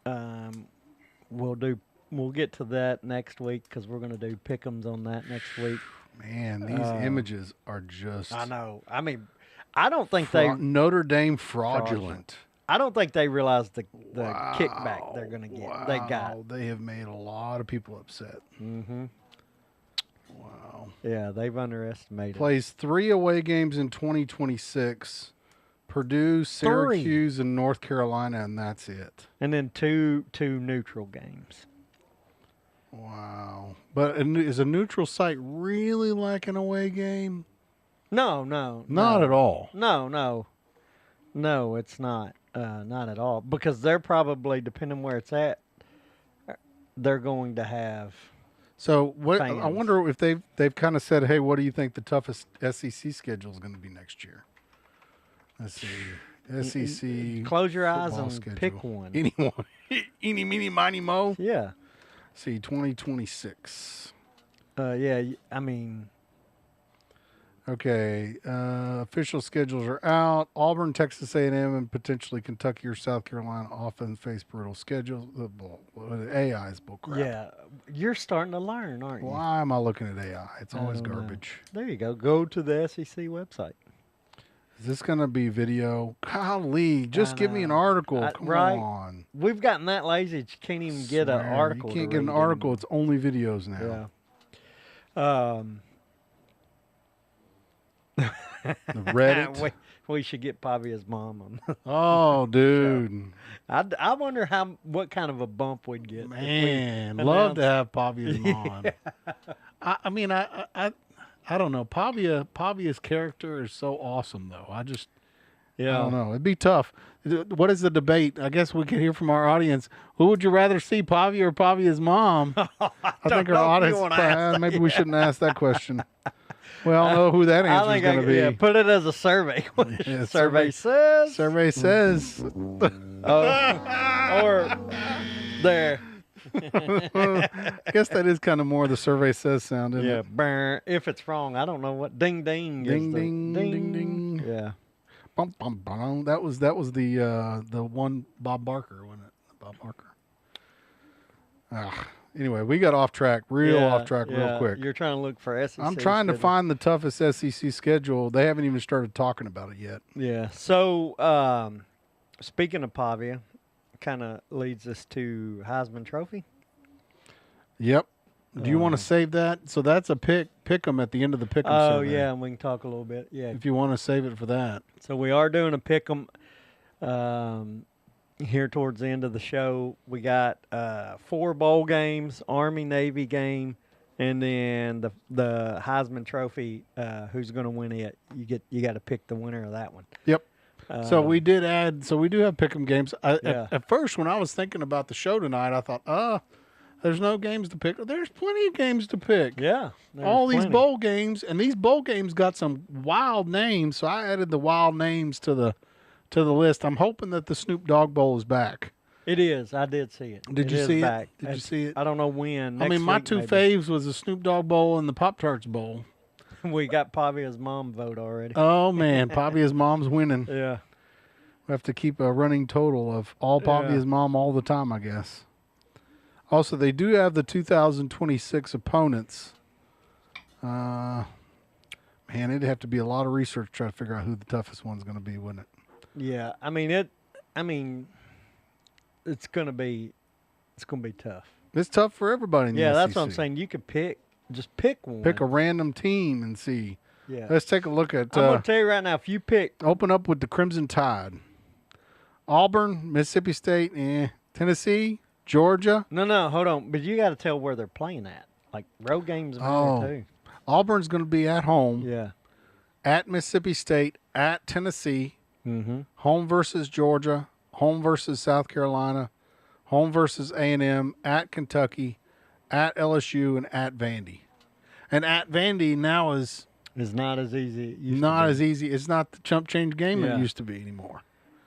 we'll get to that next week because we're going to do pick'ems on that next week. Man, these images are just. I know. I mean, I don't think Notre Dame fraudulent. I don't think they realize the kickback they're going to get. Wow, They got. They have made a lot of people upset. Mm-hmm. Wow. Yeah, they've underestimated. Plays 3 away games in 2026. Purdue, Syracuse, and North Carolina, and that's it. And then two neutral games. Wow. But is a neutral site really like an away game? No. Not at all. No, it's not. Not at all. Because they're probably, depending where it's at, they're going to have. So what? I fans. wonder if they've kind of said, hey, what do you think the toughest SEC schedule is going to be next year? Let's see. SEC. Close your eyes football and schedule. pick one. Anyone. Eeny, meeny, miny, mo. Yeah. See, 2026. Yeah, I mean. Okay, official schedules are out. Auburn, Texas A&M, and potentially Kentucky or South Carolina often face brutal schedules. AI is bullcrap. Yeah, you're starting to learn, aren't you? Why am I looking at AI? It's always don't know. garbage. There you go. Go to the SEC website. Is this going to be video? Golly, just give me an article. Come right? on. We've gotten that lazy that you can't even get an Swear, article. You can't to get an read article. anymore. It's only videos now. Yeah. The Reddit. we should get Pavia's mom on. Oh, dude. I wonder what kind of a bump we'd get. if we Man, love to announced- have Pavia's mom. I mean, I don't know. Pavia's character is so awesome, though. I don't know. It'd be tough. What is the debate? I guess we could hear from our audience. Who would you rather see, Pavia or Pavia's mom? I think our know if you audience. wanna ask Maybe we shouldn't ask that question. We all know who that I answer is think going to be. yeah, put it as a survey. Yeah, survey says. Survey says. Or there. I guess that is kind of more the survey says sound, isn't Yeah. it? Brr. If it's wrong, I don't know what. Ding ding. Ding, ding, ding, ding. Yeah. Bum, bum, bum. That was the one Bob Barker, wasn't it? Bob Barker. Anyway, we got off track, real quick. You're trying to look for SEC. I'm trying to schedule. find the toughest SEC schedule. They haven't even started talking about it yet. Yeah. So, speaking of Pavia, kind of leads us to Heisman Trophy. Yep. Do you want to save that? So that's a pick 'em at the end of the pick 'em Oh, survey. yeah, and we can talk a little bit. Yeah. If you want to save it for that. So we are doing a pick 'em here towards the end of the show. We got 4 bowl games, Army Navy game, and then the Heisman Trophy. Who's going to win it? You got to pick the winner of that one. Yep. So we did add. So we do have pick 'em games. Yeah. At first, when I was thinking about the show tonight, I thought, there's no games to pick. There's plenty of games to pick. Yeah. All these plenty. bowl games, and these bowl games got some wild names. So I added the wild names to the list. I'm hoping that the Snoop Dogg Bowl is back. It is. I did see it. Did It you is see back. it? Did you see it? I don't know when. I mean, Next my week, two maybe. faves was the Snoop Dogg Bowl and the Pop Tarts Bowl. We got Pavia's mom vote already. Oh man, Pavia's mom's winning. Yeah. We have to keep a running total of all Pavia's mom all the time, I guess. Also, they do have the 2026 opponents. Man, it'd have to be a lot of research to try to figure out who the toughest one's going to be, wouldn't it? Yeah. It's gonna be tough. It's tough for everybody in the Yeah, that's SEC. what I'm saying. You could just pick one. Pick a random team and see. Yeah. Let's take a look at. I'm gonna tell you right now, if you pick, Open up with the Crimson Tide. Auburn, Mississippi State, Tennessee, Georgia. no, hold on, but you got to tell where they're playing at. Like road games matter too. Auburn's going to be at home. Yeah. At Mississippi State, at Tennessee, Mm-hmm. home versus Georgia, home versus South Carolina, home versus A&M, at Kentucky, at LSU, and at Vandy. And at Vandy now is It's not as easy. as easy. It's not the chump change game Yeah. it used to be anymore.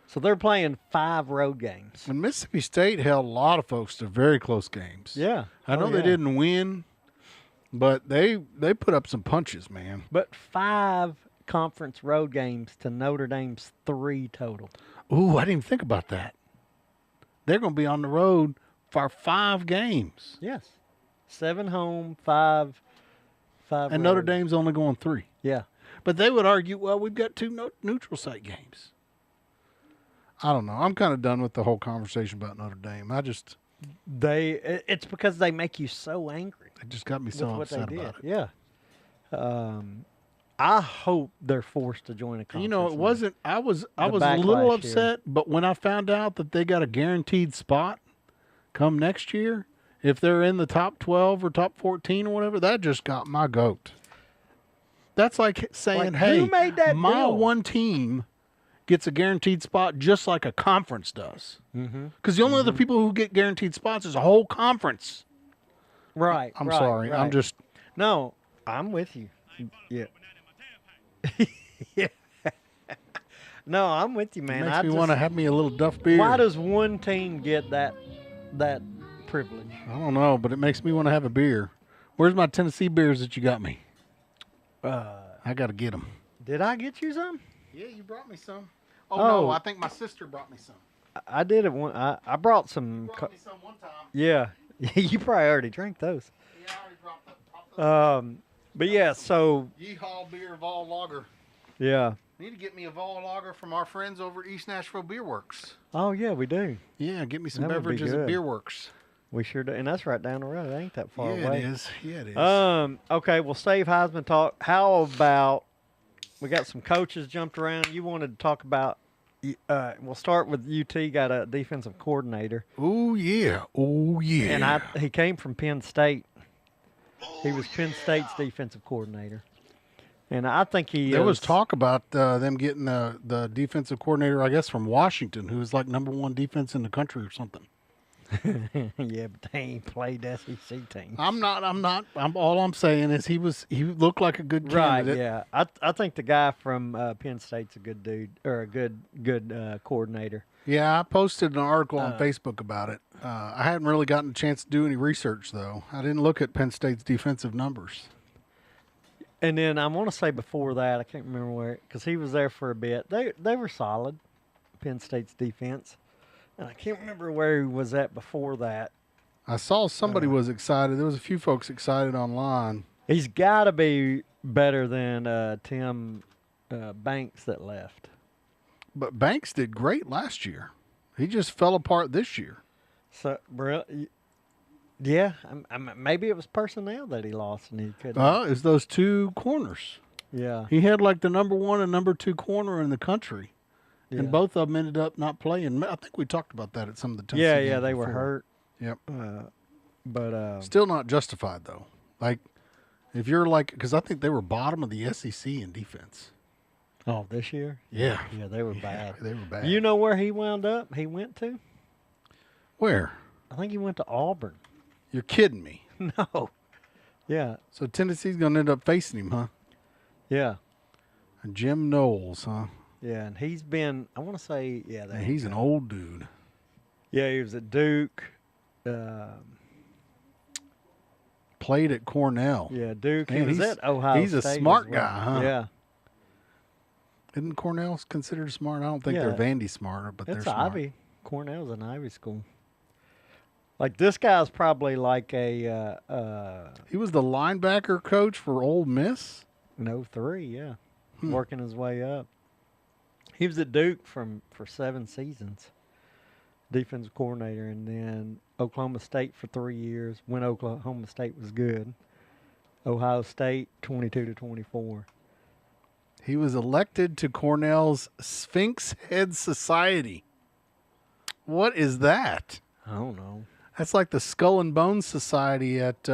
So they're playing 5 road games. And Mississippi State held a lot of folks to very close games. Yeah. I know they didn't win, but they put up some punches, man. But 5 conference road games to Notre Dame's 3 total. Ooh, I didn't even think about that. They're going to be on the road for 5 games. Yes. 7 home, 5 And road. Notre Dame's only going 3. Yeah. But they would argue, well, we've got 2 neutral site games. I don't know. I'm kind of done with the whole conversation about Notre Dame. It's because they make you so angry It just got me with so what they upset did. about it. Yeah. I hope they're forced to join a conference. You know, it now. wasn't. I was a backlash little here. upset, but when I found out that they got a guaranteed spot come next year, if they're in the top 12 or top 14 or whatever, that just got my goat. That's like saying, Like, hey, who made that my deal? one team gets a guaranteed spot just like a conference does. Because the only other people who get guaranteed spots is a whole conference. Right. I'm right, sorry. I'm right. just. No, I'm with you. Yeah. Yeah. No, I'm with you, man. Makes me want to have me a little Duff beer. Why does one team get that privilege? I don't know, but it makes me want to have a beer. Where's my Tennessee beers that you got me? I got to get them. Did I get you some? Yeah, you brought me some. Oh. No, I think my sister brought me some. I did it one. I brought some. You brought me some one time. Yeah, you probably already drank those. Yeah, I already brought them. But yeah, so Yeehaw beer, Vol Lager. yeah. Need to get me a Vol Lager from our friends over at East Nashville Beer Works. Oh yeah, we do. Yeah, get me some That would be beverages at good. Beer Works. We sure do, and that's right down the road. It ain't that far Yeah, away. it is. Yeah, it is. Okay, we'll save Heisman talk. How about we got some coaches jumped around? You wanted to talk about. We'll start with UT. Got a defensive coordinator, Oh yeah. Oh yeah. and he came from Penn State. He was Penn State's defensive coordinator, and I think There was talk about them getting the defensive coordinator, I guess, from Washington, who is like #1 defense in the country or something. Yeah, but they ain't played SEC teams. I'm not. All I'm saying is he looked like a good Right, candidate. yeah. I think the guy from Penn State's a good dude, or a good coordinator. Yeah, I posted an article on Facebook about it. I hadn't really gotten a chance to do any research, though. I didn't look at Penn State's defensive numbers. And then I want to say before that, I can't remember where, because he was there for a bit. They were solid, Penn State's defense. And I can't remember where he was at before that. I saw somebody was excited. There was a few folks excited online. He's got to be better than Tim Banks that left. But Banks did great last year. He just fell apart this year. So, yeah, maybe it was personnel that he lost and he couldn't. It's those two corners. Yeah. He had like the number 1 and number 2 corner in the country. Yeah. And both of them ended up not playing. I think we talked about that at some of the Tennessee Yeah, games they before. were hurt. Yep. But Still not justified, though. Like, if you're like, because I think they were bottom of the SEC in defense. Oh, this year? Yeah. Yeah, they were bad. They were bad. You know where he wound up? He went to? Where? I think he went to Auburn. You're kidding me. No. Yeah. So Tennessee's going to end up facing him, huh? Yeah. And Jim Knowles, huh? Yeah, and he's been, I want to say, yeah. And he's an old dude. Yeah, he was at Duke. Played at Cornell. Yeah, Duke. Man, he was at Ohio he's State a smart as well. guy, huh? Yeah. Isn't Cornell considered smart? I don't think Yeah. they're Vandy smart, but they're It's smart. Ivy. Cornell's an Ivy school. Like, this guy's probably like a He was the linebacker coach for Ole Miss? 03, yeah. Working his way up. He was at Duke for 7 seasons. Defensive coordinator, and then Oklahoma State for 3 years when Oklahoma State was good. Ohio State 22-24. He was elected to Cornell's Sphinx Head Society. What is that? I don't know. That's like the Skull and Bones Society at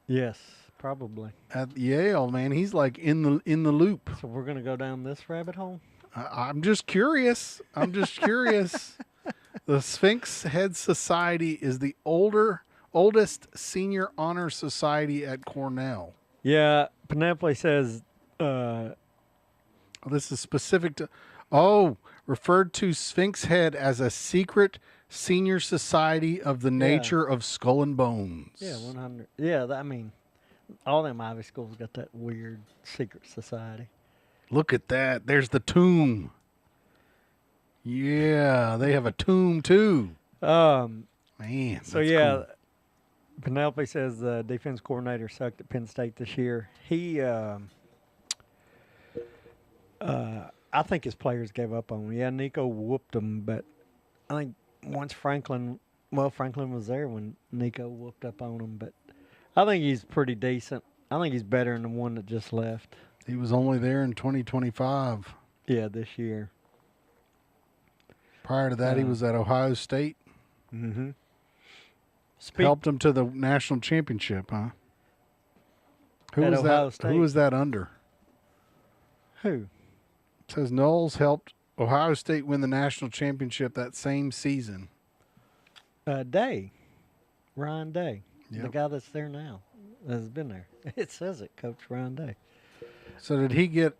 Yes, probably. Yale, man. He's like in the loop. So we're gonna go down this rabbit hole. I'm just curious. The Sphinx Head Society is the oldest senior honor society at Cornell. Yeah, Penelope says. This is specific to, referred to Sphinx Head as a secret senior society of the nature of Skull and Bones. Yeah, 100. Yeah, I mean, all them Ivy schools got that weird secret society. Look at that. There's the tomb. Yeah, they have a tomb too. Man. So yeah, cool. Penelope says the defense coordinator sucked at Penn State this year. He, I think his players gave up on him. Yeah, Nico whooped him, but I think once Franklin was there when Nico whooped up on him, but I think he's pretty decent. I think he's better than the one that just left. He was only there in 2025. Yeah, this year. Prior to that, he was at Ohio State. Mm-hmm. Helped him to the national championship, huh? Who At was Ohio that? State. Who was that under? Who? It says Knowles helped Ohio State win the national championship that same season. Day. Ryan Day. Yep. The guy that's there now. Has been there. It says it, Coach Ryan Day. So did he get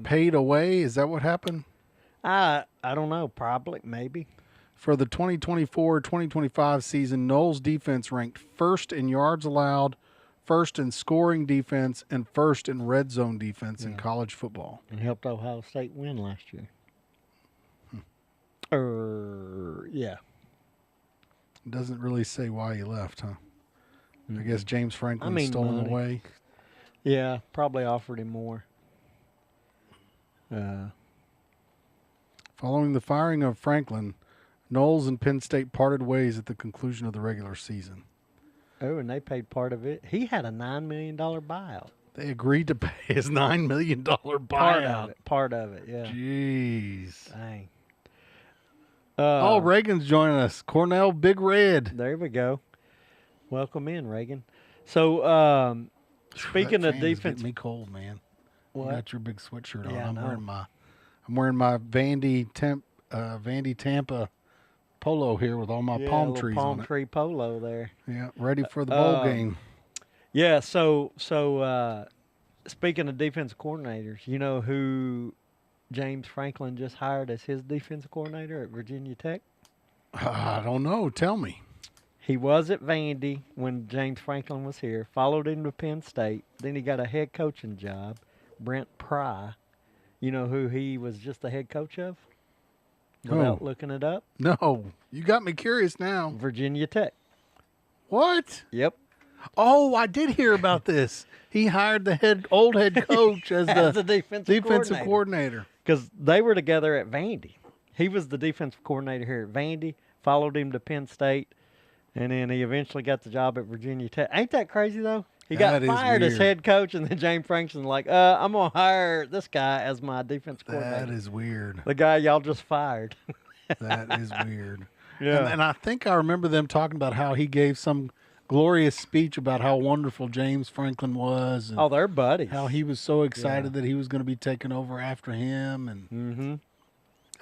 paid away? Is that what happened? I don't know. Probably. Maybe. For the 2024-2025 season, Knowles' defense ranked first in yards allowed, first in scoring defense, and first in red zone defense in college football. And helped Ohio State win last year. Yeah. It doesn't really say why he left, huh? I guess James Franklin stole him away. Yeah, probably offered him more. Following the firing of Franklin, Knowles and Penn State parted ways at the conclusion of the regular season. Oh, and they paid part of it. He had a $9 million buyout. They agreed to pay his $9 million buyout. Part of it, yeah. Jeez. Dang. Reagan's joining us. Cornell Big Red. There we go. Welcome in, Reagan. So, speaking of defense, getting me cold, man. What? You got your big sweatshirt on. Yeah, I'm wearing my Vandy Tampa polo here with all my palm trees on it. palm tree polo there. Yeah, ready for the bowl game. Yeah. So speaking of defensive coordinators, you know who James Franklin just hired as his defensive coordinator at Virginia Tech? I don't know. Tell me. He was at Vandy when James Franklin was here. Followed him to Penn State. Then he got a head coaching job. Brent Pry. You know who he was just the head coach of? Without looking it up? No, you got me curious now. Virginia Tech. What? Yep. Oh, I did hear about this. He hired the old head coach as the defensive coordinator. Because they were together at Vandy. He was the defensive coordinator here at Vandy, followed him to Penn State, and then he eventually got the job at Virginia Tech. Ain't that crazy, though? He got fired as head coach, and then James Franklin's like, I'm going to hire this guy as my defensive coordinator. That is weird. The guy y'all just fired. That is weird. Yeah. And I think I remember them talking about how he gave some glorious speech about how wonderful James Franklin was. And oh, they're buddies. how he was so excited that he was going to be taken over after him. And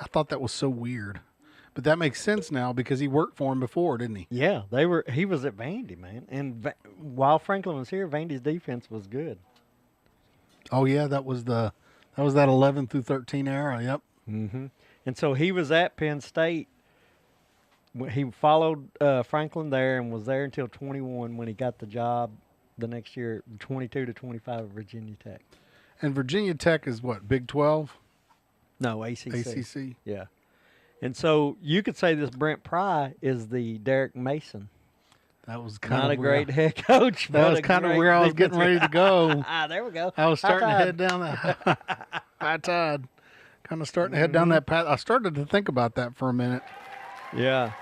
I thought that was so weird. But that makes sense now because he worked for him before, didn't he? Yeah, he was at Vandy, man. And while Franklin was here, Vandy's defense was good. Oh yeah, that was that 11 through 13 era. Yep. Mm-hmm. And so he was at Penn State. He followed Franklin there and was there until 21 when he got the job the next year, 22 to 25 at Virginia Tech. And Virginia Tech is what, Big 12? No, ACC. ACC. Yeah. And so you could say this Brent Pry is the Derek Mason. That was kind Not of a great head coach. That was kind of where I was getting ready to go. There we go. I was starting to head down that high tide. Kind of starting to head down that path. I started to think about that for a minute. Yeah.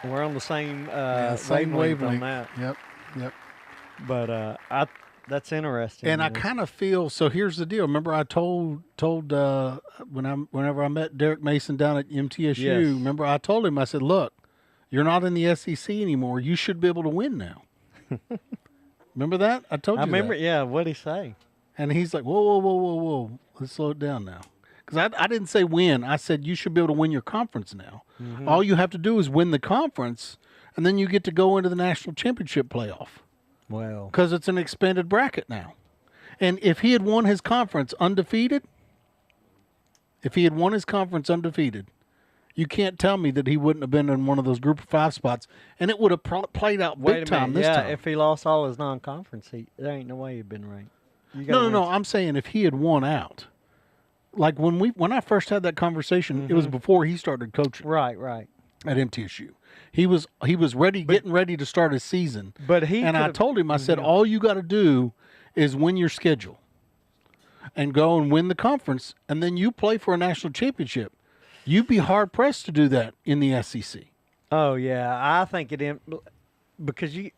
We're on the same, same wavelength on that. Yep. But that's interesting. And I kind of feel, so here's the deal. Remember I told whenever I met Derek Mason down at MTSU, Yes. remember I told him, I said, look, you're not in the SEC anymore. You should be able to win now. Remember that? I told you I remember, that. yeah, what'd he say? And he's like, whoa. Let's slow it down now. Because I didn't say win. I said you should be able to win your conference now. Mm-hmm. All you have to do is win the conference, and then you get to go into the national championship playoff. Well, Because it's an expanded bracket now. And if he had won his conference undefeated, you can't tell me that he wouldn't have been in one of those group of 5 spots, and it would have played out wait big a time minute. this Yeah, time. if he lost all his non-conference, there ain't no way he'd been ranked. No. I'm saying if he had won out. Like when I first had that conversation, it was before he started coaching. Right. At MTSU. He was getting ready to start his season. But I told him, I said, all you got to do is win your schedule and go and win the conference, and then you play for a national championship. You'd be hard pressed to do that in the SEC. Oh yeah, I think because you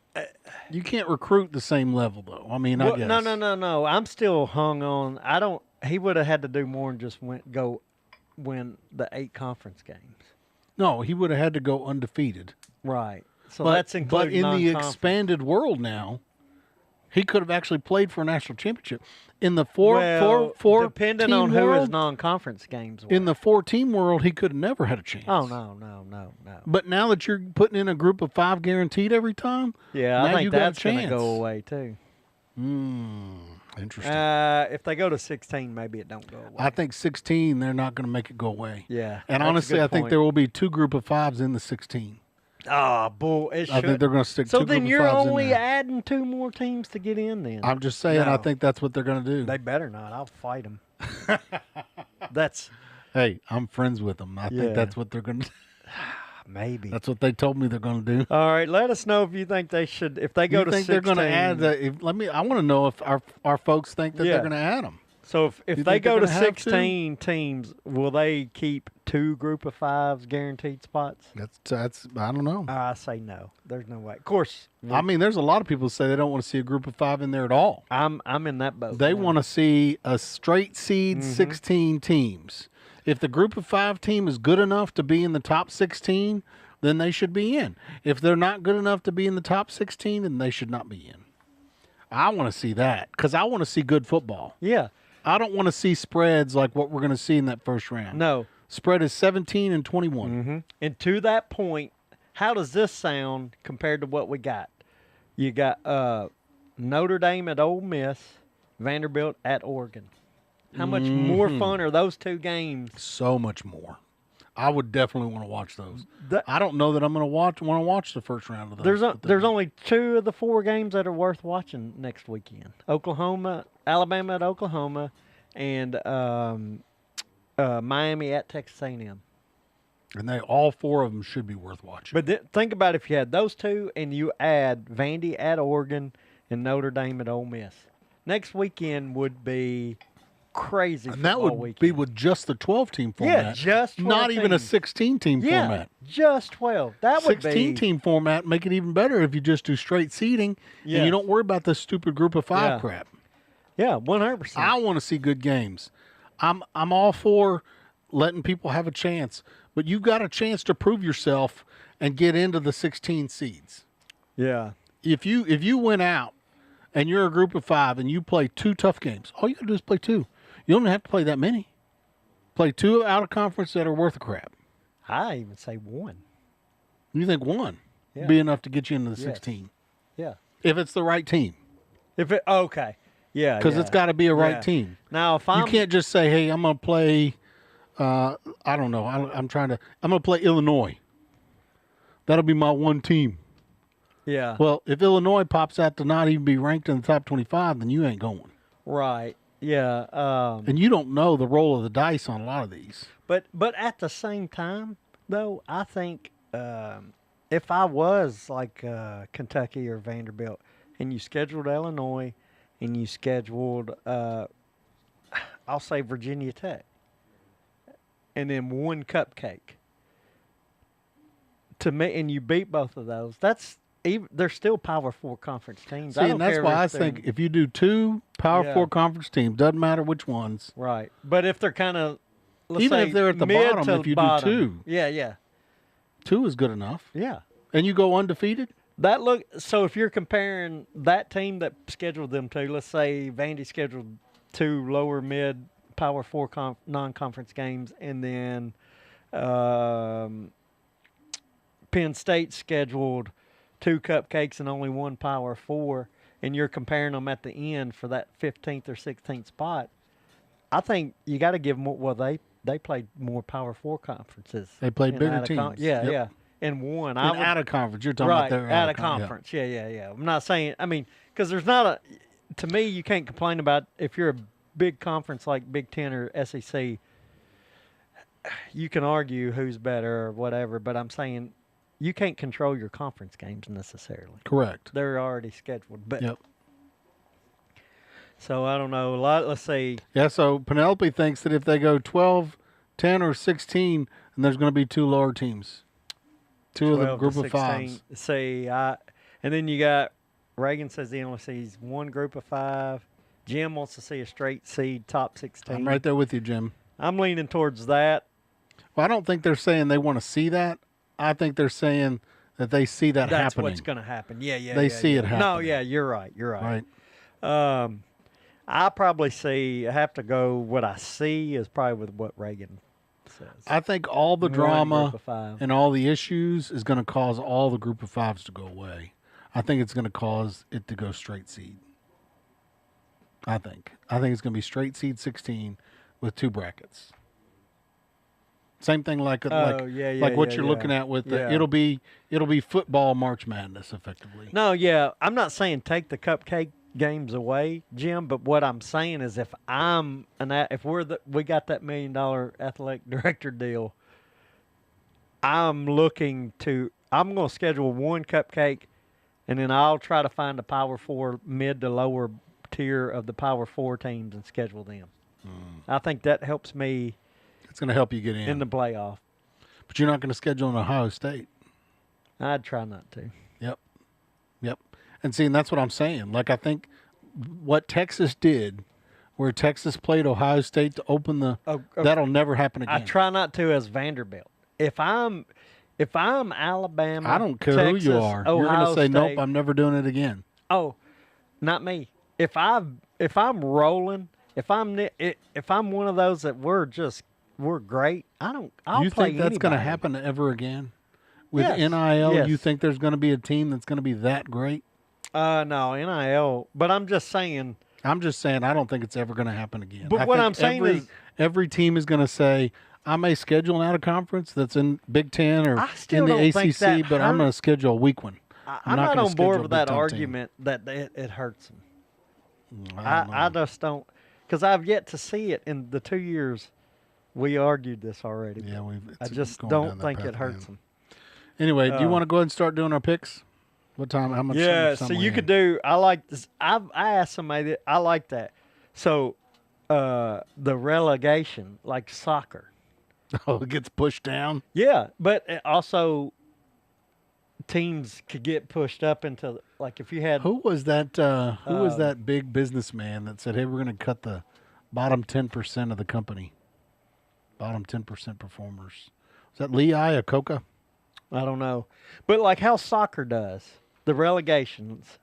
can't recruit the same level though. I mean, I guess. No. I'm still hung on. He would have had to do more than just win the 8 conference games. No, he would have had to go undefeated. Right. So that's including But in the expanded world now, he could have actually played for a national championship. In the four depending on who his non-conference games were. In the 4-team world, he could have never had a chance. Oh no. But now that you're putting in a group of 5 guaranteed every time, yeah, now I think you got that's a going to chance. go away too. Interesting. If they go to 16, maybe it don't go away. I think 16, they're not going to make it go away. Yeah. And that's a honestly, good I think point. there will be 2 group of 5s in the 16. Oh, bull! It should. I think they're going to stick 2 So group then of you're 5s in only there. adding 2 more teams to get in. Then I'm just saying. No. I think that's what they're going to do. They better not. I'll fight them. That's Hey, I'm friends with them. I Yeah. think that's what they're going to do. maybe. That's what they told me they're going to do. All right. Let us know if you think they should. If they go You to think 16, they're going to add? I want to know if our folks think that Yeah. they're going to add them. So You if they think they're go to gonna have to? 16 teams, will they keep 2 group of 5s guaranteed spots? That's I don't know. I say no. There's no way. Of course, I mean, there's a lot of people who say they don't want to see a group of 5 in there at all. I'm in that boat. They want to see a straight seed 16 teams. If the group of 5 team is good enough to be in the top 16, then they should be in. If they're not good enough to be in the top 16, then they should not be in. I want to see that because I want to see good football. Yeah. I don't want to see spreads like what we're going to see in that first round. No. Spread is 17 and 21. And to that point, how does this sound compared to what we got? You got Notre Dame at Ole Miss, Vanderbilt at Oregon. How much more fun are those 2 games? So much more. I would definitely want to watch those. That- I don't know that I'm going to want to watch the first round of those. There's only 2 of the 4 games that are worth watching next weekend. Alabama at Oklahoma, and Miami at Texas A&M. And all 4 of them should be worth watching. But think about if you had those 2 and you add Vandy at Oregon and Notre Dame at Ole Miss. Next weekend would be crazy. And that would weekend. be with just the 12-team format. Yeah, just 12 not even a teams. 16-team format. Just 12. That would be 16-team format make it even better if you just do straight seeding and Yes. you don't worry about this stupid group of 5 Yeah. crap. Yeah, 100%. I want to see good games. I'm all for letting people have a chance, but you've got a chance to prove yourself and get into the 16 seeds. Yeah. If you went out and you're a group of 5 and you play 2 tough games, all you got to do is play 2. You don't have to play that many. Play 2 out of conference that are worth a crap. I even say 1. You think 1 Yeah. be enough to get you into the Yes. 16? Yeah. If it's the right team. Okay. Yeah. Because it's got to be a right Yeah. team. Now, if You can't just say, hey, I'm going to play, I don't know, I'm going to play Illinois. That'll be my one team. Yeah. Well, if Illinois pops out to not even be ranked in the top 25, then you ain't going. Right. Yeah. And you don't know the roll of the dice on a lot of these. But at the same time, though, I think if I was like Kentucky or Vanderbilt, and you scheduled Illinois, and you scheduled, I'll say Virginia Tech, and then one cupcake, to me, and you beat both of those, they're still Power 4 conference teams. See, and that's why I think if you do 2 Power 4 conference teams, doesn't matter which ones. Right. But if they're kind of, Even if they're at the mid bottom, to if you bottom, do 2. Yeah. 2 is good enough. Yeah. And you go undefeated? So if you're comparing that team that scheduled them to, let's say Vandy scheduled 2 lower mid Power 4 non-conference games, and then Penn State scheduled 2 cupcakes and only 1 Power 4, and you're comparing them at the end for that 15th or 16th spot, I think you got to give them. Well, they played more Power 4 conferences. They played and bigger out of teams. Yeah, Yep. yeah. And won. And out of conference. You're talking right, about their out of conference. Yeah. I'm not saying, because there's not to me, you can't complain about if you're a big conference like Big Ten or SEC, you can argue who's better or whatever, but I'm saying you can't control your conference games necessarily. Correct. They're already scheduled. But Yep. So I don't know. Let's say. Yeah, so Penelope thinks that if they go 12, 10, or 16, and there's going to be 2 lower teams. 2 of the 12 to group of 16. 5s. And then you got Reagan says he only sees 1 group of 5. Jim wants to see a straight seed top 16. I'm right there with you, Jim. I'm leaning towards that. Well, I don't think they're saying they want to see that. I think they're saying that they see that That's happening. what's going to happen. Yeah. They see it No, happening. yeah, you're right. Right. I probably have to go, what I see is probably with what Reagan says. I think all the One drama group of 5. and all the issues is going to cause all the group of 5s to go away. I think it's going to cause it to go straight seed. I think it's going to be straight seed 16 with 2 brackets. Same thing like what you're looking at with the, it'll be football March Madness effectively. No, yeah, I'm not saying take the cupcake games away, Jim, but what I'm saying is if we got that $1 million athletic director deal, I'm going to schedule 1 cupcake, and then I'll try to find a Power 4 mid to lower tier of the Power 4 teams and schedule them. I think that helps me. It's going to help you get in the playoff. But you're not going to schedule an Ohio State. I'd try not to. Yep. And see, and that's what I'm saying. Like, I think what Texas did, where Texas played Ohio State to open that'll never happen again. I try not to as Vanderbilt. If I'm Alabama, I don't care Texas, who you are. Ohio You're going to say, State, nope, I'm never doing it again. Oh, not me. If I'm rolling, if I'm one of those that we're great, I'll You play think that's going to anybody. happen ever again? With Yes. NIL, Yes. you think there's going to be a team that's going to be that great? No, NIL. But I'm just saying. I'm just saying I don't think it's ever going to happen again. But I what think I'm saying is, every team is going to say, I may schedule an out of conference that's in Big Ten or I still in the don't think ACC, that but I'm hurt. going to schedule a weak one. I'm not gonna on board schedule with a that Big 10 team. argument that it hurts them. I I just don't, because I've yet to see it in the 2 years we argued this already. Yeah, I it's just going don't down that think path it hurts again. them. Anyway, do you want to go ahead and start doing our picks? What time? How much? Yeah, time so we you in? could do. I like this. I asked somebody that I like that. So, the relegation, like soccer. Oh, it gets pushed down. Yeah, but it also teams could get pushed up into like if you had. Who was that? Who was that big businessman that said, "Hey, we're going to cut the bottom 10% of the company, bottom 10% performers"? Was that Lee Iacocca? I don't know, but like how soccer does the relegations.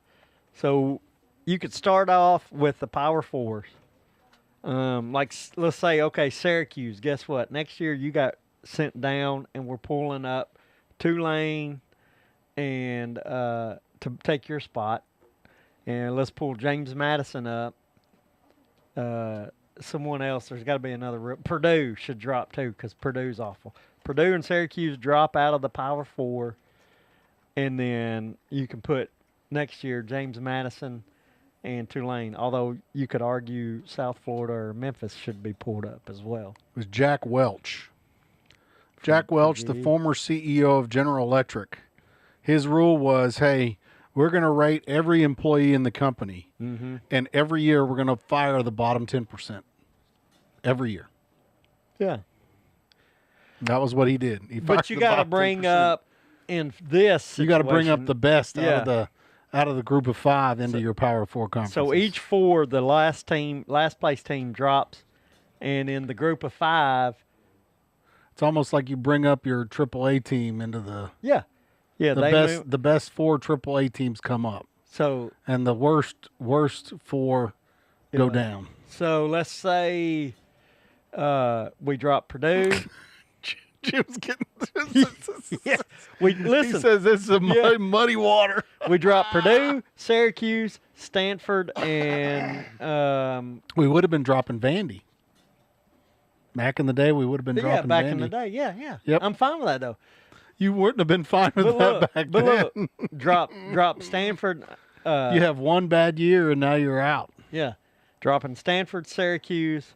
So you could start off with the Power Fours. Let's say, okay, Syracuse. Guess what? Next year you got sent down, and we're pulling up Tulane, and to take your spot, and let's pull James Madison up. Someone else. There's got to be another. Purdue should drop too, because Purdue's awful. Purdue and Syracuse drop out of the Power Four, and then you can put next year James Madison and Tulane. Although you could argue South Florida or Memphis should be pulled up as well. It was Jack Welch. Jack Welch, the former CEO of General Electric. His rule was, hey, we're going to rate every employee in the company, and every year we're going to fire the bottom 10%. Every year. Yeah. That was what he did. He But fired you the got to bottom bring 10%. up in this situation, You got to bring up the best Yeah. out of the group of five into your Power Four conference. So each four, the last place team drops, and in the group of five, it's almost like you bring up your AAA team into the yeah, the they best. move. The best four AAA teams come up, So and the worst four go Yeah. down. so let's say we drop Purdue. Jim's getting. Yeah, we He listen. says this is a Yeah. muddy water. We drop Purdue, Syracuse, Stanford, and We would have been dropping Vandy. Back in the day, we would have been dropping back Vandy. in the day, yeah. Yep. I'm fine with that though. You wouldn't have been fine with But that look, back but then. look, drop Stanford. You have one bad year, and now you're out. Yeah, dropping Stanford, Syracuse,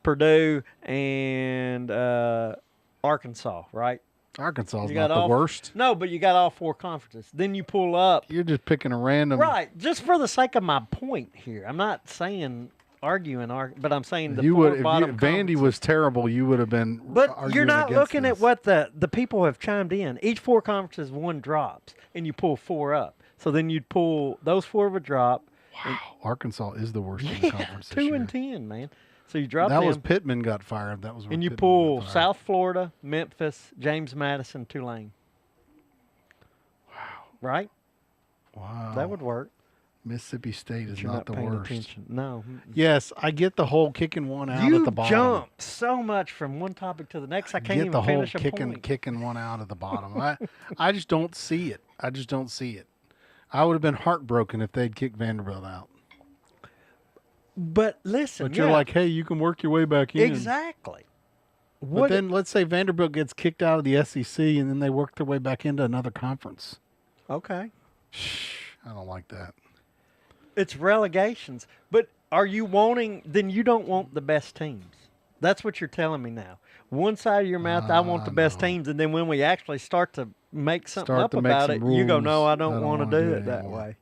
Purdue, and Arkansas, right? Arkansas is You not got the all worst. No, but you got all four conferences. Then you pull up. You're just picking a random. Right, just for the sake of my point here. I'm not saying arguing, but I'm saying the You four would if bottom Vandy conferences. was terrible. You would have been. But you're arguing not against looking this. at what the people have chimed in. Each four conferences, one drops, and you pull four up. So then you'd pull those four would drop. Wow, Arkansas is the worst in the conference this 2 year. and 10, man. So you drop That them, was Pittman got fired. That was where and you Pittman pull got fired. South Florida, Memphis, James Madison, Tulane. Wow. Right? Wow, That would work. Mississippi State is You're not the paying worst. attention. No. Yes, I get the whole kicking one out You at the bottom. jump so much from one topic to the next. I can't Get even the whole finish a point. kicking one out at the bottom. I just don't see it. I just don't see it. I would have been heartbroken if they'd kicked Vanderbilt out. But listen, But you're yeah, like, hey, you can work your way back in. exactly. But then let's say Vanderbilt gets kicked out of the SEC and then they work their way back into another conference. Okay. I don't like that. It's relegations. But are you wanting, then you don't want the best teams. That's what you're telling me now. One side of your mouth, I want the best teams. And then when we actually start to make something Start up to make about some it, you go, rules. no, I I don't don't want wanna to do do it it that anymore. way.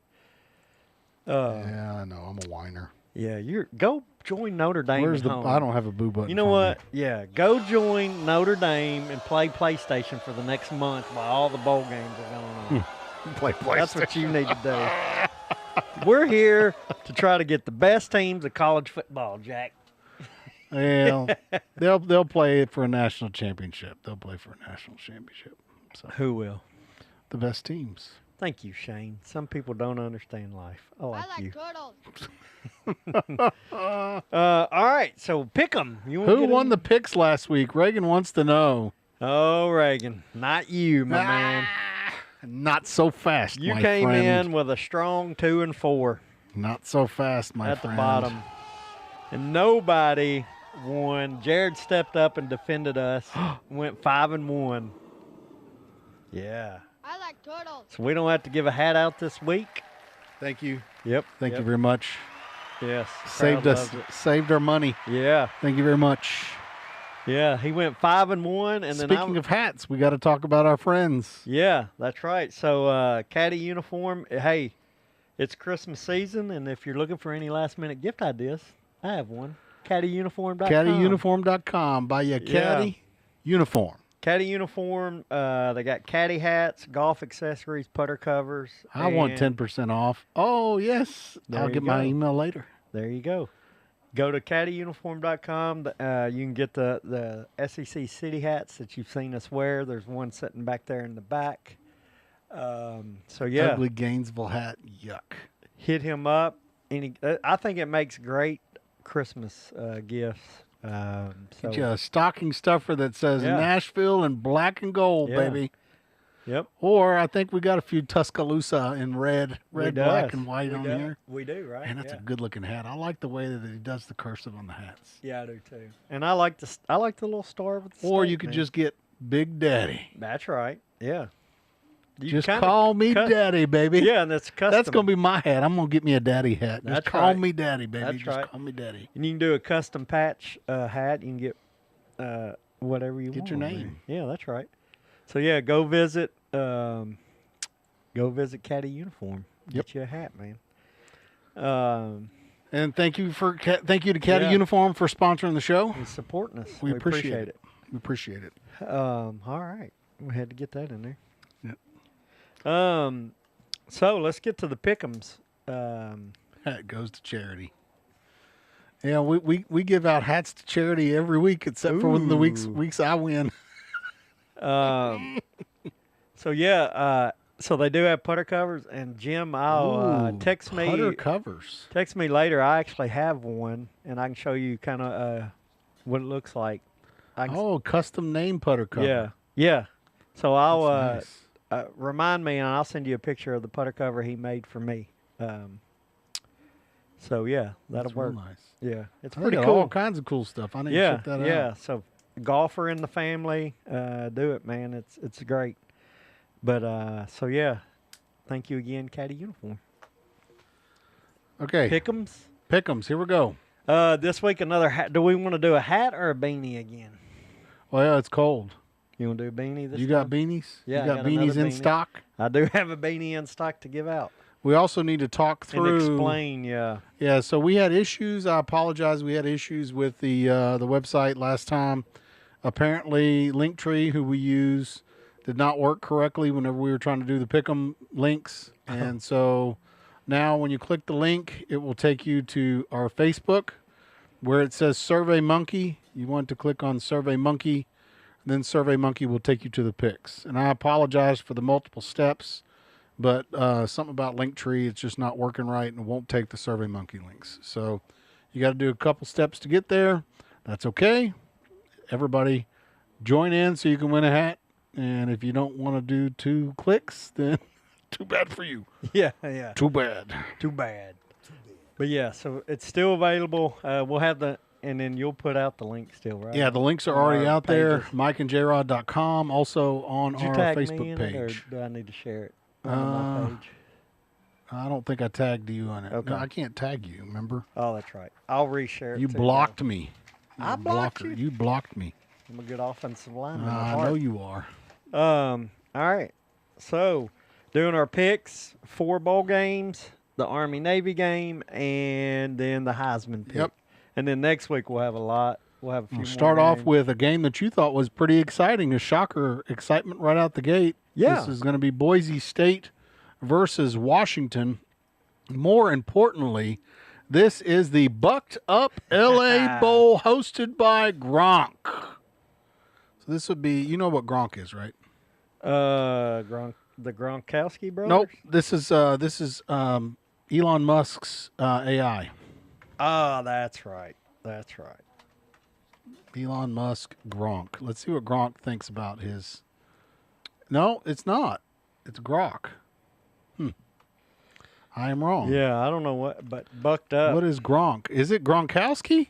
Yeah, I know. I'm a whiner. Yeah, go join Notre Dame Where's at the? home. I don't have a boo button. You know for what? Yeah, go join Notre Dame and play PlayStation for the next month while all the bowl games are going on. me. Play That's what you need to do. We're here to try to get the best teams of college football, Jack. Well, they'll play it for a national championship. They'll play for a national championship. So Who will? the best teams. Thank you, Shane. Some people don't understand life. I like you. turtles. All right, so pick 'em. You wanna Who get won in? the picks last week? Reagan wants to know. Oh, Reagan, not you, my man. Not so fast, You my came friend. in with a strong 2 and 4 Not so fast, my at friend. the bottom, and nobody won. Jrod stepped up and defended us. Went 5-1. Yeah. I like turtles. So we don't have to give a hat out this week. Thank you. Yep. Thank you very much. Yes. Saved crowd us. loves it. Saved our money. Yeah. Thank you very much. Yeah. He went 5-1, and then Speaking of hats, we got to talk about our friends. Yeah, that's right. So Caddy Uniform. Hey, it's Christmas season, and if you're looking for any last-minute gift ideas, I have one. CaddyUniform.com. CaddyUniform.com. Buy you a caddy uniform. Caddy Uniform. They got caddy hats, golf accessories, putter covers. I want and 10% off. Oh, yes. There I'll you get my go. email later. There you go. Go to CaddyUniform.com. You can get the SEC City hats that you've seen us wear. There's one sitting back there in the back. So yeah, Ugly Gainesville hat. Yuck. hit him up. I think it makes great Christmas gifts. Get you a stocking stuffer that says Yeah. Nashville in black and gold, Yeah. baby. Yep. Or I think we got a few Tuscaloosa in red, We black, does. and white We on do. here. We do, right? And it's a good-looking hat. I like the way that he does the cursive on the hats. Yeah, I do too. And I like the little star with the Or snake, you could man. just get Big Daddy. That's right. Yeah. You Just kinda call me cut- Daddy, baby. Yeah, and that's custom. That's going to be my hat. I'm going to get me a daddy hat. Just That's call right. me Daddy, baby. That's Just right. call me Daddy. And you can do a custom patch hat. You can get whatever you want. Get your on there. name. Yeah, that's right. So yeah, go visit Caddy Uniform. Get you a hat, man. And thank you to Caddy Yeah. Uniform for sponsoring the show. And supporting us. We appreciate it. We appreciate it. All right, we had to get that in there. Yep. So let's get to the pick'ems. Hat goes to charity. Yeah, we give out hats to charity every week, except for when the weeks I win. So yeah, so they do have putter covers, and Jim, I'll text me. Putter covers. Text me later. I actually have one, and I can show you kind of what it looks like. Custom name putter cover. Yeah, yeah. So I'll That's nice. remind me, and I'll send you a picture of the putter cover he made for me. So yeah, that'll That's real work. nice. Yeah, it's They pretty got cool. all kinds of cool stuff. I need to Yeah, check that yeah. out. So golfer in the family, do it, man. It's great. But so yeah, thank you again, Caddy Uniform. Okay, Pick'ems. Here we go. This week another hat. Do we want to do a hat or a beanie again? Well, it's cold. You want to do a beanie this You time? got beanies? Yeah, You I got got beanies another in beanie. stock? I do have a beanie in stock to give out. We also need to talk through And explain, yeah. Yeah, so we had issues. I apologize. We had issues with the website last time. Apparently, Linktree, who we use, did not work correctly whenever we were trying to do the Pick'em links. And so now when you click the link, it will take you to our Facebook where it says Survey Monkey. You want to click on Survey Monkey. Then Survey Monkey will take you to the picks. And I apologize for the multiple steps. But something about Linktree, it's just not working right and won't take the Survey Monkey links. So you got to do a couple steps to get there. That's okay. Everybody join in so you can win a hat. And if you don't want to do 2 clicks, then too bad for you. Yeah, yeah. Too bad. Too bad. But yeah, so it's still available. We'll have and then you'll put out the link still, right? Yeah, the links are On already our out there. pages. MikeandJrod.com. Also on Did you our tag me Facebook in it, or page. do I need to share it on my page? I don't think I tagged you on it. Okay. No, I can't tag you, remember? Oh, that's right. I'll reshare it. You too, blocked me. I You're a blocked blocker. you? You blocked me. I'm a good offensive lineman. at I heart. know you are. All right. So, doing our picks, 4 bowl games, the Army-Navy game, and then the Heisman pick. Yep. And then next week we'll have a lot. We'll have a few We'll more start off games. with a game that you thought was pretty exciting. A shocker excitement right out the gate. Yeah. This is going to be Boise State versus Washington. More importantly, this is the Bucked Up LA Bowl hosted by Gronk. So this would be, you know what Gronk is, right? The Gronkowski brothers? Nope. This is Elon Musk's AI. Oh, that's right. That's right. Elon Musk, Gronk. Let's see what Gronk thinks about his. No, it's not. It's Grok. I am wrong. Yeah, I don't know what, but bucked up. What is Gronk? Is it Gronkowski?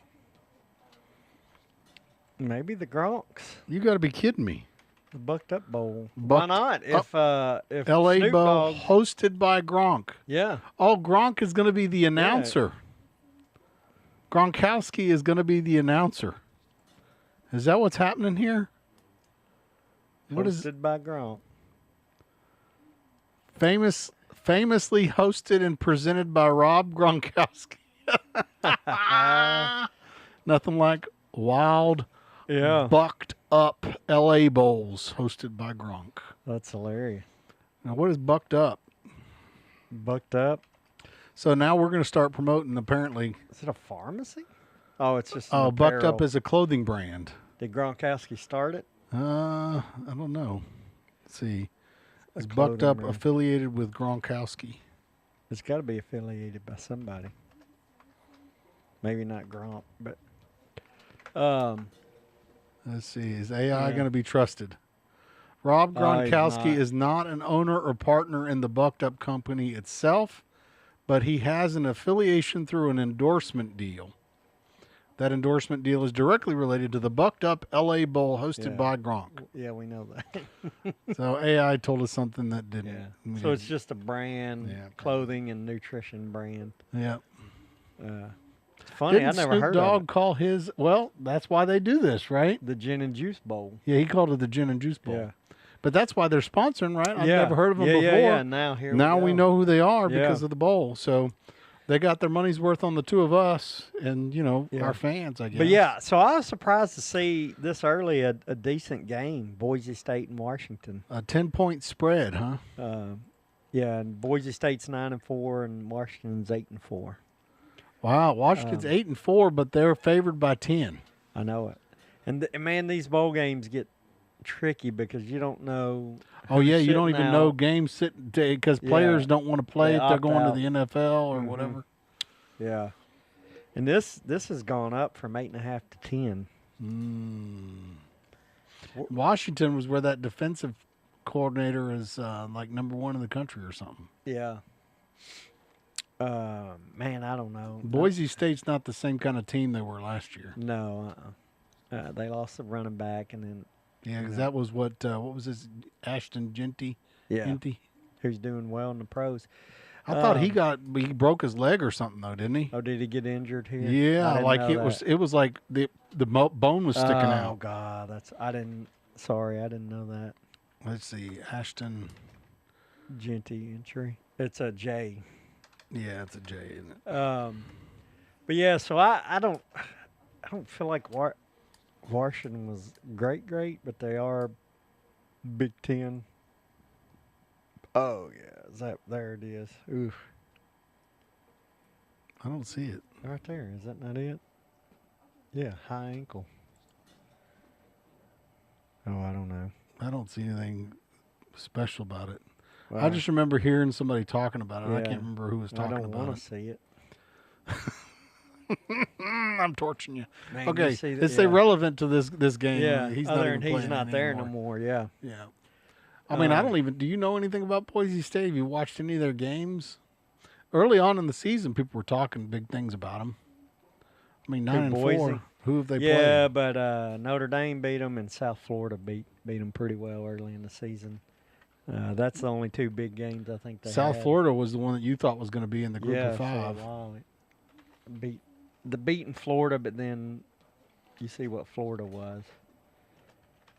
Maybe the Gronks. You got to be kidding me. The Bucked Up Bowl. Bucked Why not? If L.A. Snoop Bowl Dogg, hosted by Gronk. yeah. Oh, Gronk is going to be the announcer. Gronkowski is going to be the announcer. Is that what's happening here? What is Hosted by Gronk. famously hosted and presented by Rob Gronkowski? Nothing like wild, Yeah. bucked up L.A. Bowls hosted by Gronk. That's hilarious. Now, what is bucked up? Bucked Up. So now we're going to start promoting, apparently. Is it a pharmacy? Oh, it's just. Oh, Bucked Up apparel. is a clothing brand. Did Gronkowski start it? I don't know. Let's see. A Is Bucked clothing Up brand. affiliated with Gronkowski? It's got to be affiliated by somebody. Maybe not Gronk, but. Let's see. Is AI Yeah. going to be trusted? Rob He's Gronkowski not. is not an owner or partner in the Bucked Up company itself, but he has an affiliation through an endorsement deal. That endorsement deal is directly related to the Bucked Up LA Bowl hosted Yeah. by Gronk. Yeah, we know that. So AI told us something that didn't. Yeah. we So it's didn't. just a brand, Yeah, clothing and nutrition brand. Yeah. It's funny, Didn't I never Snoop heard Dogg of call his? Well, that's why they do this, right? it. The Gin and Juice Bowl. Yeah, he called it the Gin and Juice Bowl. Yeah. But that's why they're sponsoring, right? I've Yeah. never heard of them yeah, before. Yeah. Now here Now we go. know who they are Yeah. because of the bowl. So they got their money's worth on the two of us and, Yeah. our fans, I guess. But yeah, so I was surprised to see this early a decent game, Boise State and Washington. A 10-point spread, huh? Yeah, and Boise State's 9-4 and Washington's 8-4. Wow. Washington's 8-4, but they're favored by 10. I know it. And man, these bowl games get tricky because you don't know. Oh, yeah. who's You don't sitting even know out. games because players Yeah. don't want to play They if they're opt going out. to the NFL or Mhm. whatever. Yeah. And this has gone up from 8.5 to 10. Washington was where that defensive coordinator is like number one in the country or something. Yeah. Man, I don't know. Boise State's not the same kind of team they were last year. No. They lost the running back, and then Yeah, because Yeah. that was what was his Ashton Genty? Genty? who's doing well in the pros. I thought he broke his leg or something though, didn't he? Oh, did he get injured here? I Yeah, didn't like know it was like the bone was sticking Oh out. God, I didn't know that. Let's see, Ashton. Genty injury. It's a J. Yeah, it's a J, isn't it? But yeah, so I don't feel like Washington was great, but they are Big Ten. Oh yeah, there it is. Oof, I don't see it. right there. Is that not it? Yeah, high ankle. Oh, I don't know. I don't see anything special about it. Well, I just remember hearing somebody talking about it. I Yeah. can't remember who was I talking don't about want it. to see it. I'm torching you. Man, Okay, you see it's yeah. irrelevant to this game. Yeah, he's other not than even he's playing not it there no anymore. more. Yeah. Yeah. I mean, I Um, don't even. Do you know anything about Boise State? Have you watched any of their games? Early on in the season, people were talking big things about them. I mean, 9-4. Boise? Who have they Yeah, played? but Notre Dame beat them, and South Florida beat them pretty well early in the season. That's the only two big games I think they South had. Florida was the one that you thought was going to be in the group yeah, of five. for a while. It beating Florida, but then you see what Florida was.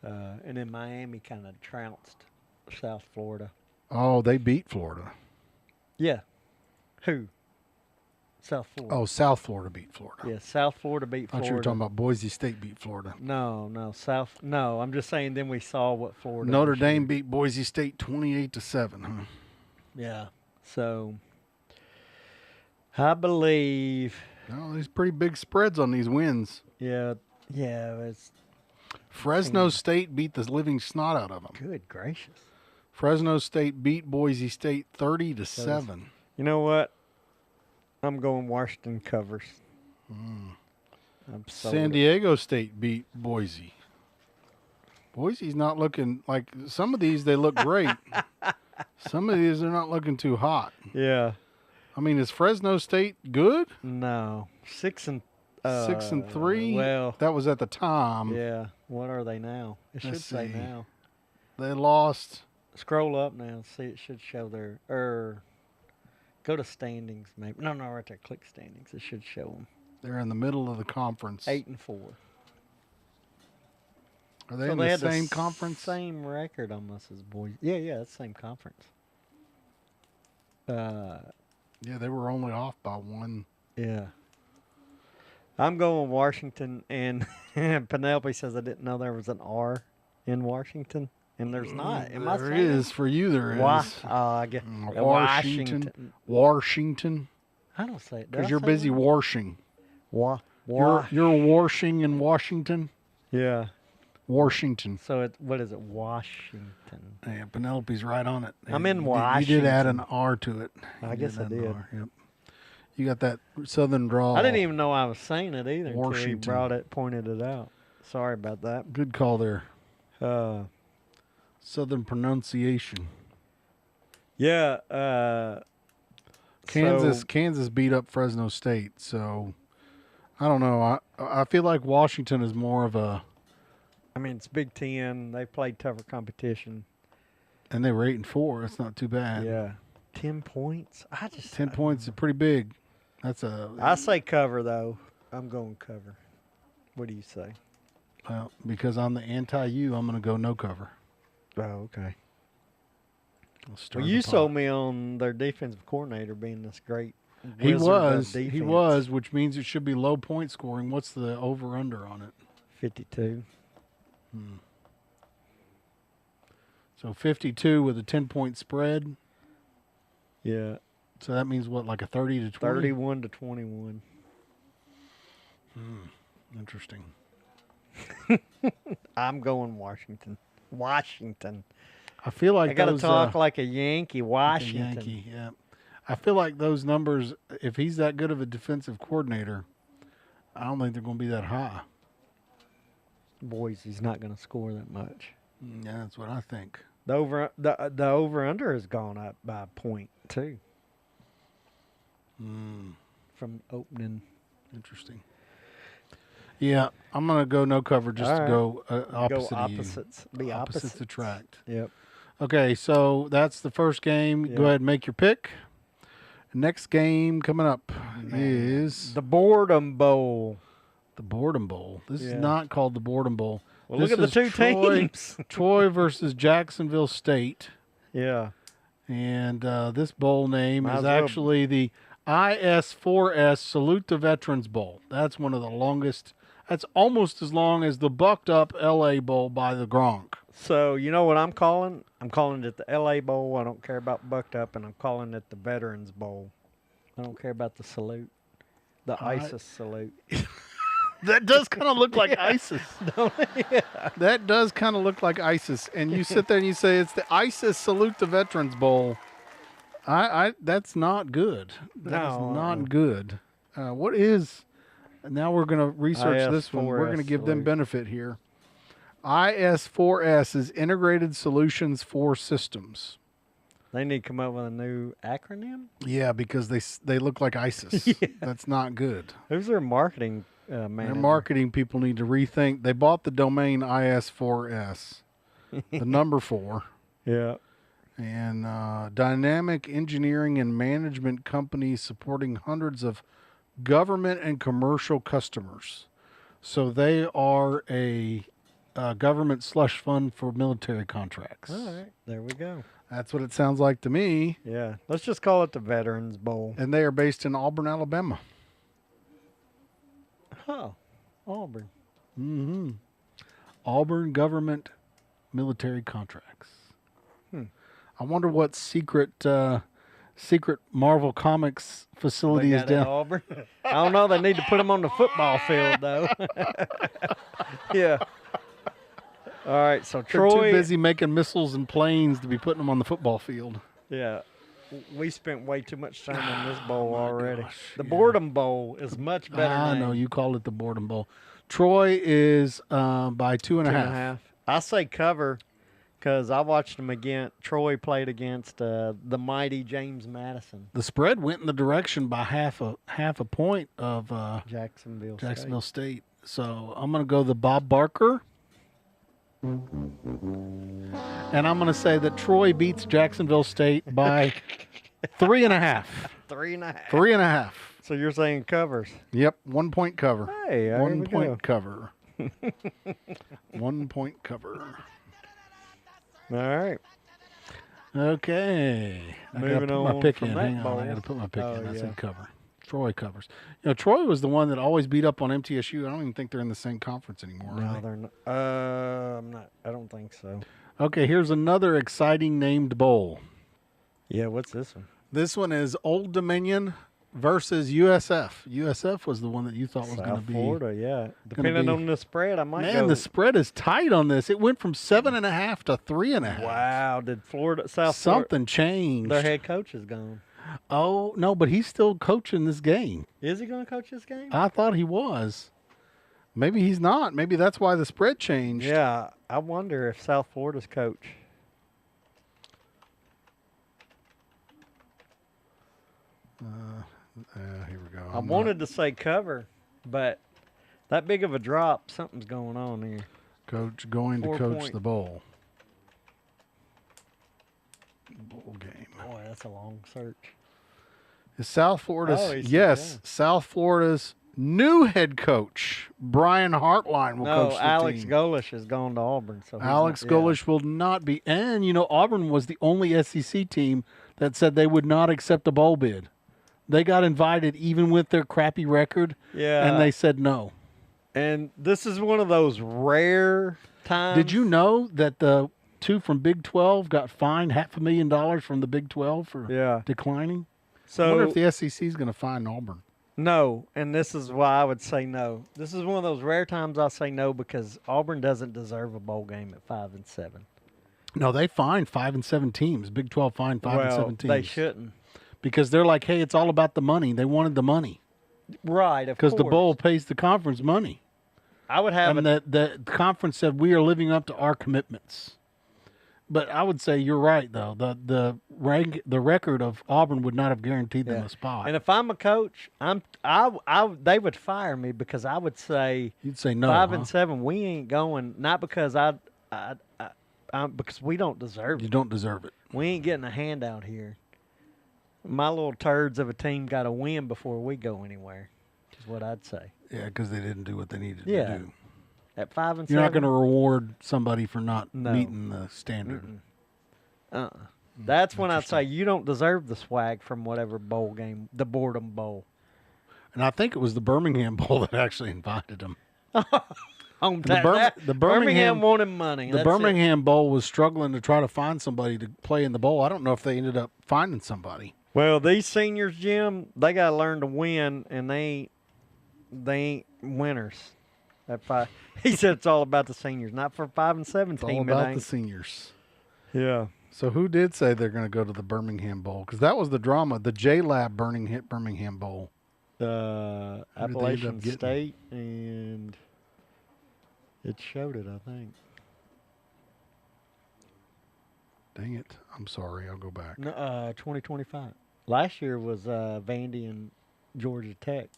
And then Miami kind of trounced South Florida. Oh, they beat Florida. Yeah. Who? South Florida. Oh, South Florida beat Florida. Yeah, South Florida beat I thought Florida. you were talking about Boise State beat Florida. No, I'm just saying then we saw what Florida Notre was Dame shooting. beat Boise State 28-7. Huh? Yeah. So I believe No, there's pretty big spreads on these wins. yeah, it's Fresno State beat the living snot out of them. good gracious. Fresno State beat Boise State 30-7. You know what? I'm going Washington covers. I'm sold. San Diego State beat Boise. Boise's not looking like some of these. They look great. Some of these are not looking too hot. Yeah. I mean, is Fresno State good? No. 6-3. Well, that was at the time. yeah. What are they now? It should Let's say see. now. They lost. Scroll up now. See, it should show their. Go to standings, maybe. No, right there. Click standings. It should show them. They're in the middle of the conference. 8-4. Are they So in they the had same conference? Same record almost as boys. Yeah, it's the same conference. Yeah, they were only off by one. Yeah. I'm going Washington, and Penelope says I didn't know there was an R in Washington, and there's not. Am I There saying is for you. There is. I get Washington. Washington. I don't say it. Did Because I you're say busy that? washing. You're washing in Washington. Yeah. Washington. So what is it? Washington. Yeah, Penelope's right on it. I'm in You did add an Washington. R to it. I guess I add an did. R, yep. You got that southern drawl. I didn't even know I was saying it either until he Washington. pointed it out. Sorry about that. Good call there. Southern pronunciation. Yeah. Kansas beat up Fresno State, so I don't know. I feel like Washington is more of a. I mean, it's Big Ten. They played tougher competition. And they were 8-4. That's not too bad. Yeah. 10 points. 10 points is pretty big. I say cover though. I'm going cover. What do you say? Well, because I'm the anti-U, I'm going to go no cover. Oh, okay. Well, You sold me on their defensive coordinator being this great. He wizard of was, defense. which means it should be low point scoring. What's the over/under on it? 52. So 52 with a 10-point spread. Yeah. So that means what, like a 30 to 20? 31 to 21. Interesting. I'm going Washington. Washington. I feel like I got to those, talk like a Yankee. like a Washington. Yankee, yeah. I feel like those numbers, if he's that good of a defensive coordinator, I don't think they're going to be that high. Boise, he's not going to score that much. Yeah, that's what I think. The over under has gone up by a point too from opening. Interesting. Yeah, I'm going to go no cover just All to right. go opposite Go of you. opposites. Be Opposites opposites. attract. Yep. Okay, so that's the first game. Yeah. Go ahead and make your pick. Next game coming up is The Boredom Bowl. the Boredom Bowl. This is Yeah. not called the Boredom Bowl. Well, This look at the is two teams. Troy versus Jacksonville State. Yeah. And this bowl name Might is as well- actually the IS4S Salute the Veterans Bowl. That's one of the longest. That's almost as long as the bucked up LA Bowl by the Gronk. So you know what I'm calling? I'm calling it the LA Bowl. I don't care about Bucked Up, and I'm calling it the Veterans Bowl. I don't care about the salute, the ISIS salute. That does kind of look like ISIS. That does kind of look like ISIS. And you sit there and you say, it's the ISIS Salute the Veterans Bowl. That's not good. That's No, not good. What is, now we're going to research this one. We're going to give them salute. benefit here. IS4S is Integrated Solutions for Systems. They need to come up with a new acronym. Yeah, because they look like ISIS. That's not good. Who's their marketing manager? Their marketing people need to rethink. They bought the domain IS4S, the number 4, Yeah. and dynamic engineering and management companies supporting hundreds of government and commercial customers. So they are a government slush fund for military contracts. All right. There we go. That's what it sounds like to me. Yeah. Let's just call it the Veterans Bowl. And they are based in Auburn, Alabama. Oh, Auburn. Mm-hmm. Auburn government military contracts. I wonder what secret Marvel Comics facility They is got in down. Auburn. I don't know. They need to put them on the football field, though. Yeah. All right. So They're Troy. too busy making missiles and planes to be putting them on the football field. Yeah. We spent way too much time on this bowl already. gosh, The yeah. Boredom Bowl is much better. I name. know you call it the Boredom Bowl. Troy is by 2.5. 2.5. I say cover Because I watched them against Troy played against the mighty James Madison. The spread went in the direction by half a point of Jacksonville State. So I'm going to go the Bob Barker. And I'm going to say that Troy beats Jacksonville State by 3.5. 3.5. 3.5. So you're saying covers? Yep, 1 point cover. Hey, there 1 we point go. cover. 1 point cover. All right. Okay. Moving I on gotta put my pick from in. that Hang on, I bowl. got to put my pick Oh, in. I yeah. said cover. Troy covers. Troy was the one that always beat up on MTSU. I don't even think they're in the same conference anymore. No, Are they? they're not. I'm not. I don't think so. Okay, here's another exciting named bowl. Yeah, what's this one? This one is Old Dominion versus USF. USF was the one that you thought was going to South be. Florida, yeah. Depending be- on the spread, I might Man, go. the spread is tight on this. It went from 7.5 to 3.5. Wow, did South Something changed. Florida, their head coach is gone. Oh, no, but he's still coaching this game. Is he going to coach this game? I thought he was. Maybe he's not. Maybe that's why the spread changed. Yeah, I wonder if South Florida's coach. Here we go. I wanted to say cover, but that big of a drop, something's going on here. Coach going to 4 coach point. the bowl. Bowl game. Boy, that's a long search. Is South Florida's? Oh, he's- Yes, yeah. South Florida's new head coach, Brian Hartline, will No, coach the Alex team. Golish has gone to Auburn. So he's Alex not- yeah. Golish will not be. And, Auburn was the only SEC team that said they would not accept a bowl bid. They got invited even with their crappy record, Yeah, and they said no. and this is one of those rare times. Did you know that the two from Big 12 got fined $500,000 from the Big 12 for Yeah. declining? I So wonder if the SEC is going to fine Auburn. no, and this is why I would say no. This is one of those rare times I say no because Auburn doesn't deserve a bowl game at 5-7. No, they fined 5 and 7 teams. Big 12 fined 5 and 7 teams. They shouldn't. Because they're like, hey, it's all about the money. They wanted the money Right, of because the course. bowl pays the conference money. I would have And the conference said we are living up to our commitments. But I would say you're right though. The record of Auburn would not have guaranteed them Yeah. a spot. And if I'm a coach, they would fire me because I would say You'd say no. 5-7. We ain't going. Not because because we don't deserve You it. don't deserve it. We ain't getting a handout here. My little turds of a team got to win before we go anywhere. Is what I'd say. Yeah, because they didn't do what they needed Yeah. to do. At 5-7, You're not going to reward somebody for not No. meeting the standard. That's when I'd say you don't deserve the swag from whatever bowl game, the Boredom Bowl. And I think it was the Birmingham Bowl that actually invited them. Hometown. the Birmingham Birmingham wanted money. The That's it. Birmingham Bowl was struggling to try to find somebody to play in the bowl. I don't know if they ended up finding somebody. Well, these seniors, Jim, they got to learn to win, and they ain't winners. At 5, he said it's all about the seniors, not for 5-7 It's all team. about it the ain't. seniors. Yeah. So who did say they're going to go to the Birmingham Bowl? Because that was the drama, the J-Lab Birmingham Bowl. Who did they end up Appalachian getting? State, and it showed it, I think. Dang it. I'm sorry. I'll go back. No, 2025. Last year was Vandy and Georgia Tech.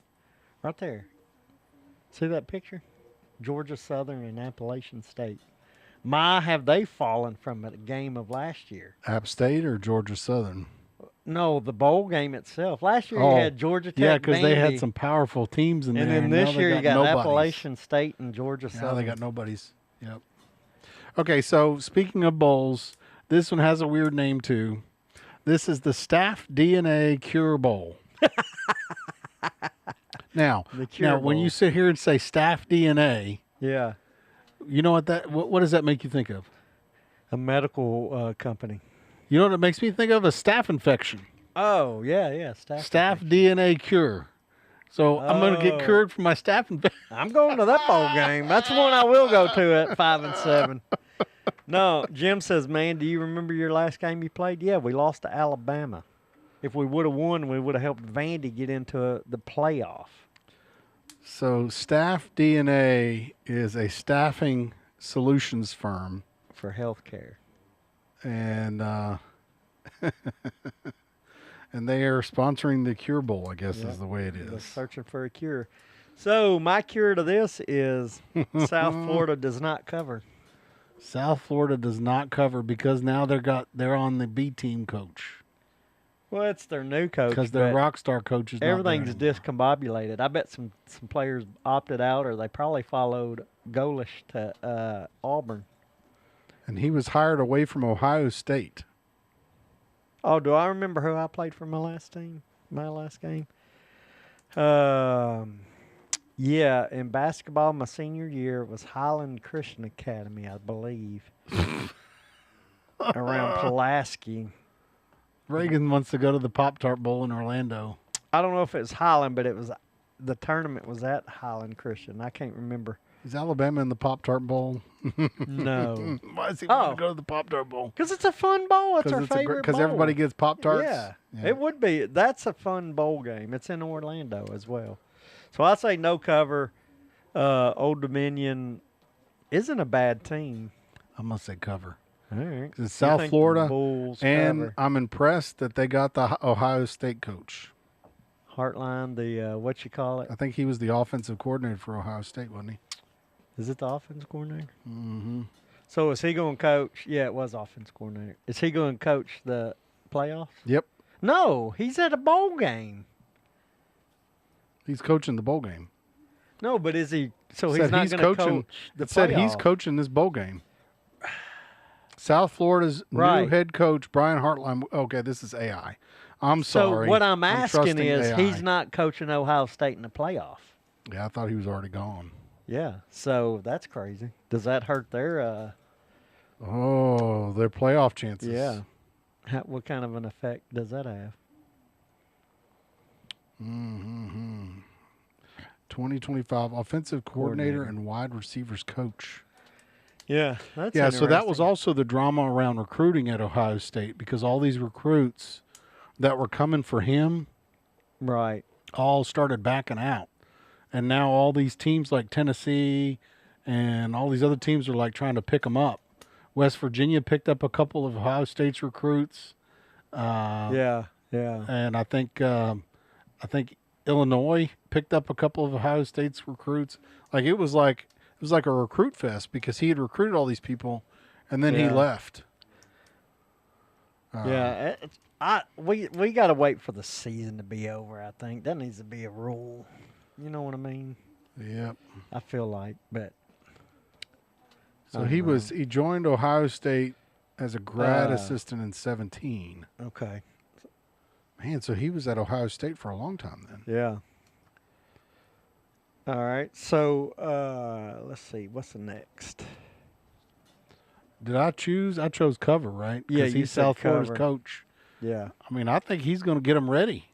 Right there. See that picture? Georgia Southern and Appalachian State. My, have they fallen from a game of last year? App State or Georgia Southern? No, the bowl game itself. Last year Oh, you had Georgia Tech, Yeah, because they had Vandy, some powerful teams in and there. then now this they year you got nobodies. Appalachian State and Georgia Now Southern. they got nobodies. Yep. Okay, so speaking of bowls, this one has a weird name too. This is the Staff DNA Cure Bowl. Now, The Cure when Bowl. you sit here and say Staff DNA, Yeah, you know what does that make you think of? a medical company. You know what it makes me think of? A staph infection. Oh, yeah, Staph DNA cure. So I'm going to get Oh. cured from my staph infection. I'm going to that bowl game. That's one I will go to at 5-7. No, Jim says, man, do you remember your last game you played? Yeah, we lost to Alabama. If we would have won, we would have helped Vandy get into the playoff. So Staff DNA is a staffing solutions firm For healthcare. and and they are sponsoring the Cure Bowl, I guess is the way it They're is. searching for a cure. So my cure to this is South Florida does not cover. South Florida does not cover because now they're on the B team coach Well, it's their new coach. because their but rock star coach is not there everything's anymore. discombobulated. I bet some players opted out, or they probably followed Golish to Auburn. And he was hired away from Ohio State. Oh, do I remember who I played for my last team? My last game? Yeah, in basketball, my senior year, it was Highland Christian Academy, I believe. Around Pulaski. Reagan wants to go to the Pop-Tart Bowl in Orlando. I don't know if it was Highland, but the tournament was at Highland Christian. I can't remember. Is Alabama in the Pop-Tart Bowl? No. Why does he want to go to the Pop-Tart Bowl? Because it's a fun bowl. It's our favorite bowl. Because everybody gets Pop-Tarts? Yeah, it would be. That's a fun bowl game. It's in Orlando as well. So I'd say no cover. Old Dominion isn't a bad team. I'm going to say cover. All right. It's South think Florida, the Bulls and cover. I'm impressed that they got the Ohio State coach. Heartline, the what you call it? I think he was the offensive coordinator for Ohio State, wasn't he? Is it the offense coordinator? Mm-hmm. So is he going to coach? Yeah, it was offense coordinator. Is he going to coach the playoffs? Yep. No, he's at a bowl game. He's coaching the bowl game. No, but is he? So Said he's not he's going to coaching- coach the It said he's playoff. coaching this bowl game. South Florida's new Right. head coach, Brian Hartline. Okay, this is AI. I'm So sorry. what I'm asking trusting is, AI. he's not coaching Ohio State in the playoff. Yeah, I thought he was already gone. Yeah, so that's crazy. Does that hurt their? Oh, their playoff chances. Yeah. What kind of an effect does that have? 2025 offensive coordinator and wide receivers coach. Yeah, that's Yeah, so that was interesting. also the drama around recruiting at Ohio State because all these recruits that were coming for him Right. all started backing out. And now all these teams like Tennessee and all these other teams are like trying to pick them up. West Virginia picked up a couple of Ohio State's recruits. Yeah. And I think Illinois picked up a couple of Ohio State's recruits. It was like a recruit fest because he had recruited all these people, and then he Yeah. left. Yeah. We got to wait for the season to be over, I think. That needs to be a rule. You know what I mean? Yep. I feel like, but So he joined Ohio State as a grad assistant in 17. okay. Man, so he was at Ohio State for a long time then. Yeah. All right. So let's see. What's the next? Did I choose? I chose cover, right? Yeah, Because you he's said South Florida's cover. coach. Yeah. I mean, I think he's going to get him ready.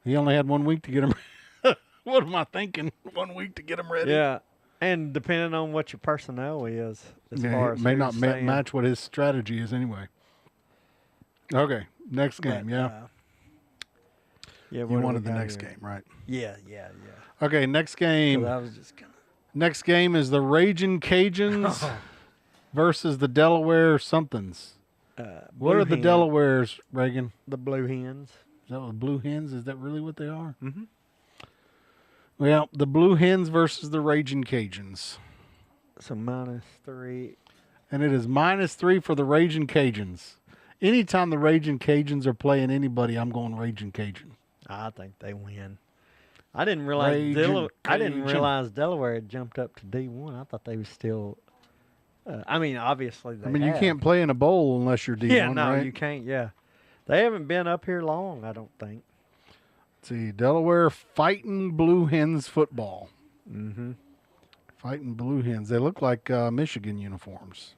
He only had 1 week to get him. What am I thinking? 1 week to get him ready. Yeah. And depending on what your personnel is, as Yeah, far it as may who's not staying. match what his strategy is anyway. Okay, next game. But, Yeah, yeah. you what do we wanted the got next here? game, right? Yeah. Okay, next 'Cause game. I was just gonna. Next game is the Ragin' Cajuns versus the Delaware somethings. What Blue are the Hen- Delawares, Reagan? The Blue Hens. Is that what Blue Hens? Is that really what they are? Mm-hmm. Well, the Blue Hens versus the Ragin' Cajuns. So -3. And it is -3 for the Ragin' Cajuns. Anytime the Ragin' Cajuns are playing anybody, I'm going Ragin' Cajun. I think they win. I didn't realize Ragin' Cajun. Delaware had jumped up to D1. I thought they was still. I mean, obviously they. I mean, you have. can't play in a bowl unless you're D1, Yeah, no, right? you can't. Yeah, they haven't been up here long. I don't think. Let's see, Delaware Fighting Blue Hens football. Mm-hmm. Fighting Blue Hens. They look like Michigan uniforms.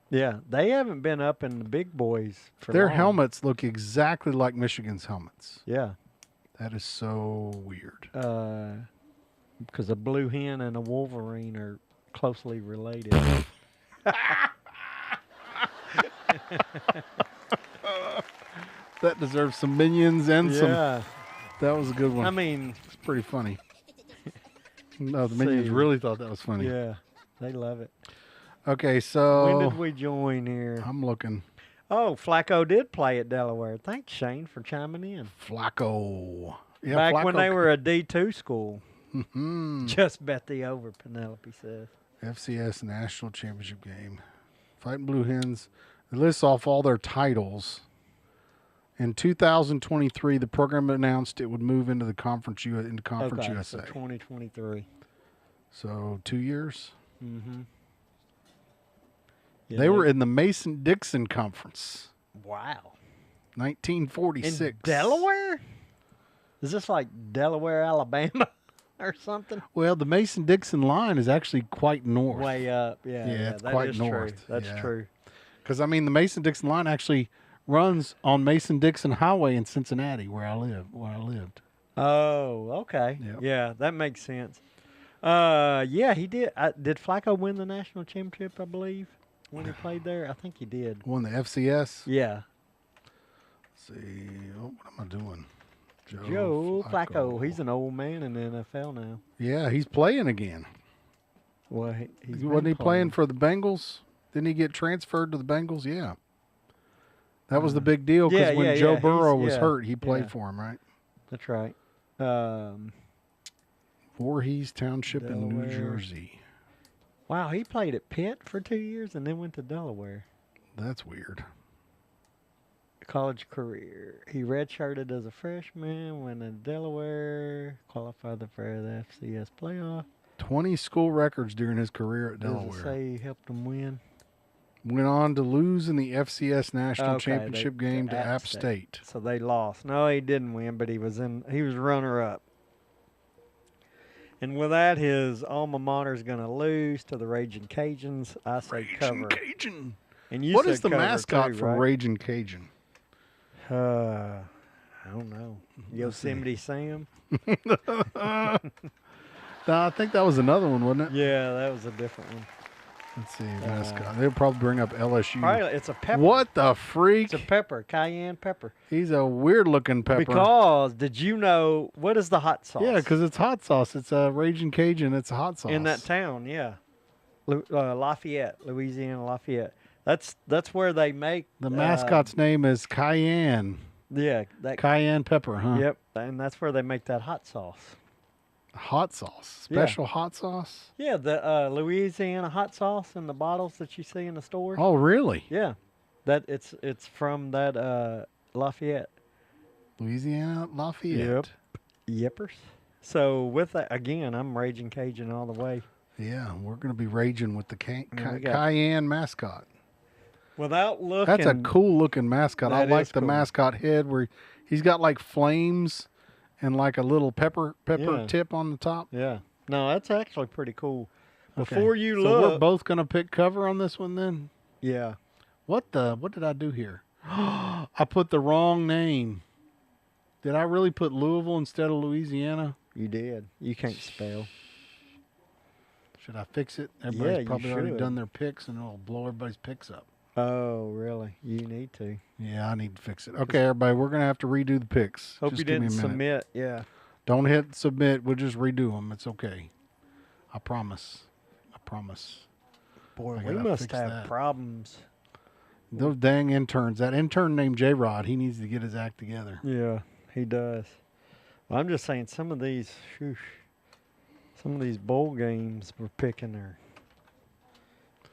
Yeah, they haven't been up in the big boys for Their long. helmets look exactly like Michigan's helmets. Yeah, That is so weird. because a blue hen and a wolverine are closely related. That deserves some minions and some. Yeah, That was a good one. I mean, It's pretty funny. No, the minions see. really thought that was funny. yeah, they love it. Okay, so When did we join here? I'm looking. Oh, Flacco did play at Delaware. Thanks, Shane, for chiming in. Flacco. Yeah, Back Flacco. when they were a D2 school. Mhm. Just bet the over, Penelope says. FCS National Championship game. Fighting Blue Hens. It lists off all their titles. In 2023, the program announced it would move into the Conference Okay, USA. so 2023. So 2 years. Mm-hmm. Yeah, They were in the Mason-Dixon Conference. Wow. 1946. In Delaware? Is this like Delaware, Alabama or something? Well, the Mason-Dixon line is actually quite north. Way up, yeah. It's that quite is north. True. That's Yeah. true. Because, I mean, the Mason-Dixon line actually runs on Mason-Dixon Highway in Cincinnati, where I lived. Oh, okay. Yep. Yeah, that makes sense. Yeah, he did. Did Flacco win the national championship, I believe, when he played there? I think he did. Won the FCS. Yeah. Let's see. Oh, what am I doing? Joe Flacco. He's an old man in the NFL now. Yeah, he's playing again. Well, he's Wasn't he been playing for the Bengals? Didn't he get transferred to the Bengals? Yeah. That was the big deal because when Joe Burrow was hurt, he played for him, right? That's right. Voorhees Township in New Delaware. Jersey. Wow, he played at Pitt for 2 years and then went to Delaware. That's weird. College career. He redshirted as a freshman, went to Delaware, qualified for the FCS playoff. 20 school records during his career at Does it Delaware. say he helped them win? Went on to lose in the FCS National Okay, Championship game to App State. So they lost. No, he didn't win, but he was runner-up. And with that, his alma mater is going to lose to the Raging Cajuns. I say cover. Raging Cajun. And you What said is the cover mascot too, for right? Raging Cajun? I don't know. Yosemite Sam? I think that was another one, wasn't it? Yeah, that was a different one. Let's see, mascot. They'll probably bring up LSU. Probably, it's a pepper. What the freak? It's a pepper, cayenne pepper. He's a weird-looking pepper. Because, did you know, what is the hot sauce? Yeah, because it's hot sauce. It's a Raging Cajun. It's a hot sauce. in that town, yeah. Lafayette, Louisiana, Lafayette. That's where they make The mascot's name is Cayenne. Yeah, that. Cayenne pepper, huh? Yep, and that's where they make that hot sauce. Hot sauce. Special hot sauce? Yeah, the Louisiana hot sauce in the bottles that you see in the stores. Oh, really? Yeah, that it's from that Lafayette. Louisiana Lafayette. Yippers. So with that, again, I'm Raging Cajun all the way. Yeah, we're going to be raging with the we got- Cayenne mascot. Without looking. That's a cool-looking mascot. I That like is the cool. mascot head where he's got like flames and like a little pepper Yeah. tip on the top. Yeah. No, that's actually pretty cool. Okay. Before you So look. we're both going to pick cover on this one then? Yeah. What did I do here? I put the wrong name. Did I really put Louisville instead of Louisiana? You did. You can't spell. Should I fix it? Yeah, Everybody's you probably already should. done their picks and it'll blow everybody's picks up. Oh, really? You need to. Yeah, I need to fix it. Okay, everybody, we're going to have to redo the picks. Hope Just you give me a didn't minute. submit. Yeah. Don't hit submit. We'll just redo them. It's okay. I promise. I promise. Boy, I we gotta must fix have that. problems. Those dang interns. That intern named Jrod, he needs to get his act together. Yeah, he does. Well, I'm just saying some of these bowl games we're picking are.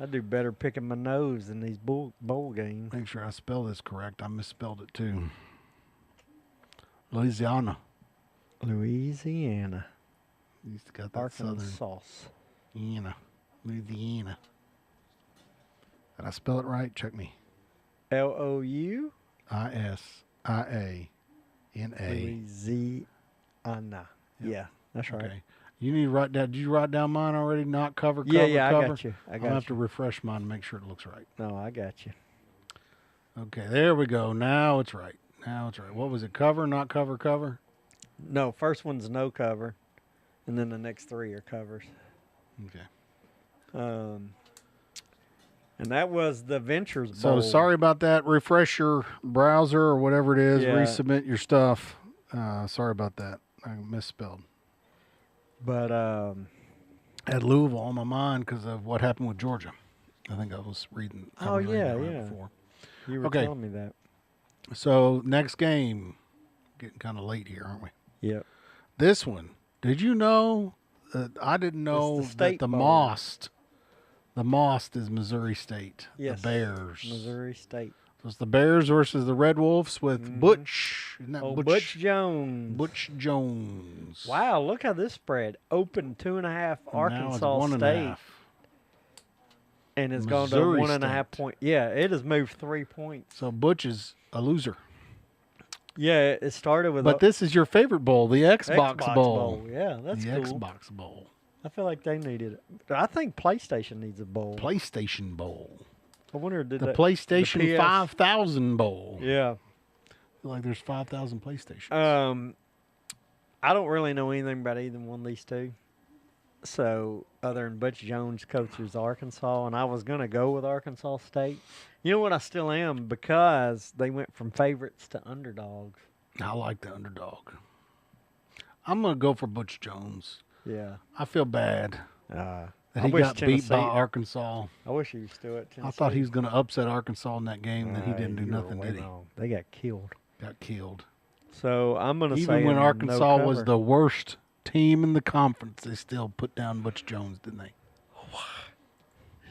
I do better picking my nose than these bowl games. Make sure I spell this correct. I misspelled it too. Louisiana. Louisiana. He's got that southern. Arkansas. Louisiana. Did I spell it right? Check me. Louisiana. Isiana. Louisiana. Yeah, that's right. Okay. You need to write down. Did you write down mine already? Not cover, Yeah, cover, yeah, cover? I got you. I I'll got have you. to refresh mine to make sure it looks right. No, I got you. Okay, there we go. Now it's right. What was it? Cover, not cover, cover? No, first one's no cover, and then the next three are covers. Okay. And that was the Ventures So Bowl. sorry about that. Refresh your browser or whatever it is. Yeah. Resubmit your stuff. Sorry about that. I misspelled. But Had Louisville on my mind because of what happened with Georgia. I think I was reading. Oh, yeah, reading yeah. Before. You were Okay. telling me that. So next game, getting kind of late here, aren't we? Yep. This one, did you know? I didn't know that State the Bowl. Most is Missouri State. Yes. The Bears. Missouri State. So it's the Bears versus the Red Wolves with Mhm. Butch. Isn't that Oh, Butch Jones. Butch Jones. Wow, look how this spread. Open 2.5 And now Arkansas it's 1.5. State. And it's gone to Missouri 1.5 State. point. Yeah, it has moved 3 points. So Butch is a loser. Yeah, it started with But this is your favorite bowl, the Xbox Bowl. Yeah, that's the cool. Xbox Bowl. I feel like they needed it. I think PlayStation needs a bowl. PlayStation Bowl. I wonder did The that, PlayStation the PS 5000 Bowl. Yeah. I feel like there's 5,000 PlayStations. I don't really know anything about either one of these two. So, other than Butch Jones coaches Arkansas, and I was going to go with Arkansas State. You know what? I still am because they went from favorites to underdogs. I like the underdog. I'm going to go for Butch Jones. Yeah. I feel bad that he wish got beat by Tennessee- Arkansas. I wish he was still at Tennessee. I thought he was going to upset Arkansas in that game, and then he didn't do you were nothing, way did he? wrong. They got killed. Got killed. So, I'm going to say Even when no Arkansas was cover. the worst team in the conference, they still put down Butch Jones, didn't they?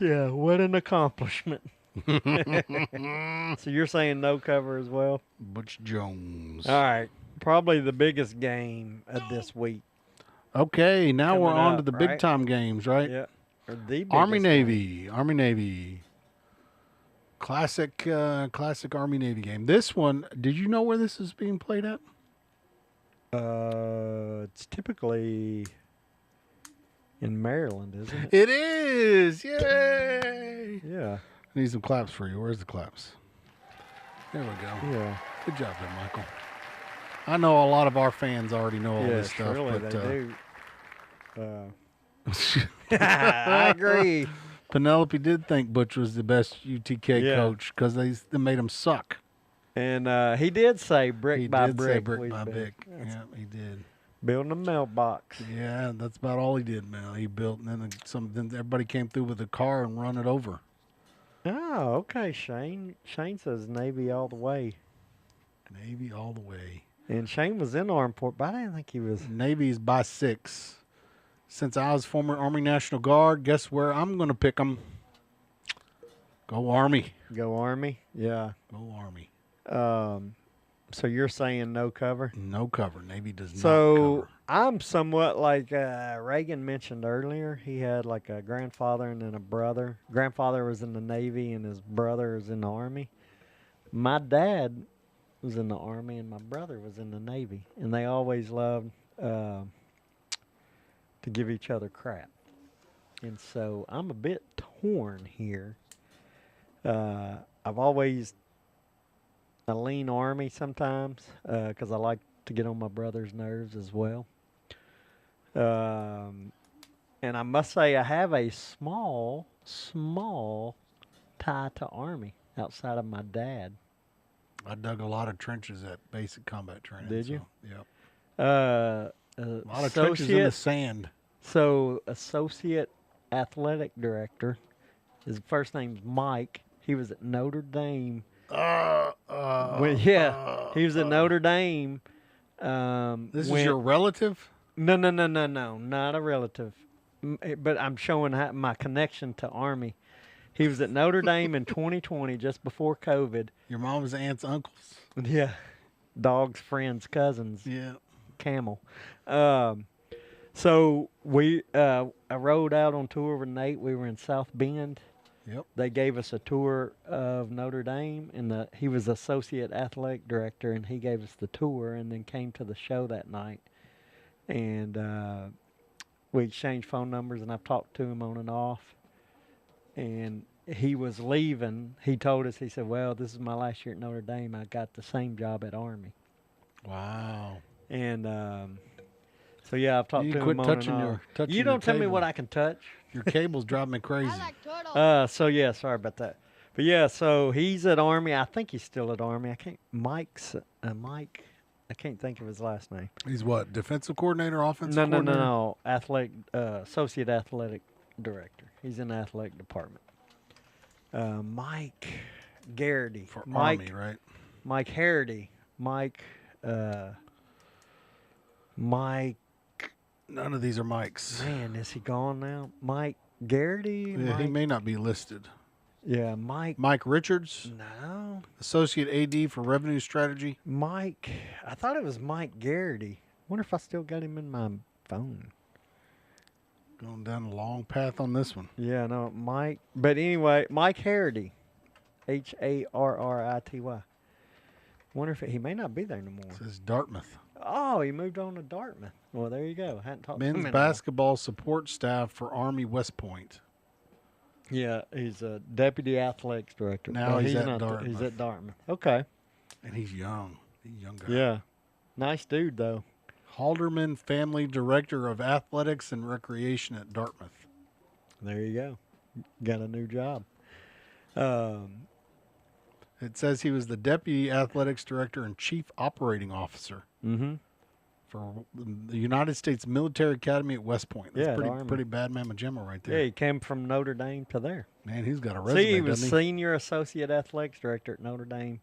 Yeah, what an accomplishment. So, you're saying no cover as well? Butch Jones. All right. Probably the biggest game of this week. Okay, now we're Coming on to up, the right? big time games, right? Yeah. Or the Army biggest Navy, Army Navy. Classic Army Navy game. This one, did you know where this is being played at? game. It's typically in Maryland, isn't it? It is. Yay! Yeah. I need some claps for you. Where's the claps? There we go. Yeah. Good job there, Michael. I know a lot of our fans already know all Yeah, this stuff, surely but they do. I agree. Penelope did think Butch was the best UTK Yeah. coach because they made him suck. And he did say brick He by did brick. say brick we've by been- brick. That's Yeah, he did. Building a mailbox. Yeah, that's about all he did, man. He built, and then then everybody came through with a car and run it over. Oh, okay, Shane. Shane says Navy all the way. Navy all the way. And Shane was in Armport, but I didn't think he was. Navy's by 6. Since I was former Army National Guard, guess where I'm going to pick them? Go Army. Go Army? Yeah. Go Army. So you're saying no cover? No cover. Navy does not So cover. I'm somewhat like Reagan mentioned earlier. He had like a grandfather and then a brother. Grandfather was in the Navy and his brother was in the Army. My dad was in the Army and my brother was in the Navy. And they always loved to give each other crap. And so I'm a bit torn here. I've always I lean Army sometimes because I like to get on my brother's nerves as well. And I must say I have a small tie to Army outside of my dad. I dug a lot of trenches at basic combat training. Did you? Yep. A A lot of trenches in the sand. So associate athletic director, his first name's Mike. He was at Notre Dame. He was at Notre Dame. This is your relative? No, not a relative. But I'm showing my connection to Army. He was at Notre Dame in 2020, just before COVID. Your mom's aunts, uncles? Yeah, dogs, friends, cousins. Yeah. Camel. So I rode out on tour with Nate. We were in South Bend. Yep. They gave us a tour of Notre Dame, and he was associate athletic director, and he gave us the tour, and then came to the show that night. And we exchanged phone numbers, and I've talked to him on and off. And he was leaving. He told us, he said, well, this is my last year at Notre Dame. I got the same job at Army. Wow. And so, yeah, I've talked You to quit him on touching and your- off. touching You your don't tell me cable. what I can touch. Your cable's driving me crazy. I like turtles. So yeah, sorry about that. But yeah, so he's at Army. I think he's still at Army. Mike. I can't think of his last name. He's what? Defensive coordinator, offensive No, coordinator? Athletic, associate athletic director. He's in the athletic department. Mike Garrity. For Mike, Army, right? Mike Harity. Mike. Mike. None of these are Mike's. Man, is he gone now? Mike Garrity? Yeah, he Mike, may not be listed. yeah, Mike. Mike Richards, No. Associate AD for Revenue Strategy. Mike. I thought it was Mike Garrity. Wonder if I still got him in my phone. Going down a long path on this one. Yeah, no, Mike. But anyway, Mike Harity. Harrity. Wonder if he may not be there no more. It says Dartmouth. Oh, he moved on to Dartmouth. Well, there you go. Hadn't talked to him Men's in a while. basketball support staff for Army West Point. Yeah, he's a deputy athletics director. Now But he's at not Dartmouth. He's at Dartmouth. Okay. And he's young. He's a young guy. Yeah. Nice dude, though. Halderman Family Director of Athletics and Recreation at Dartmouth. There you go. Got a new job. It says he was the Deputy Athletics Director and Chief Operating Officer Mm-hmm. for the United States Military Academy at West Point. That's Yeah, the pretty Army. pretty bad mamma jamma right Yeah, there. he came from Notre Dame to there. Man, he's got a resume, See, he was doesn't he? senior associate athletics director at Notre Dame,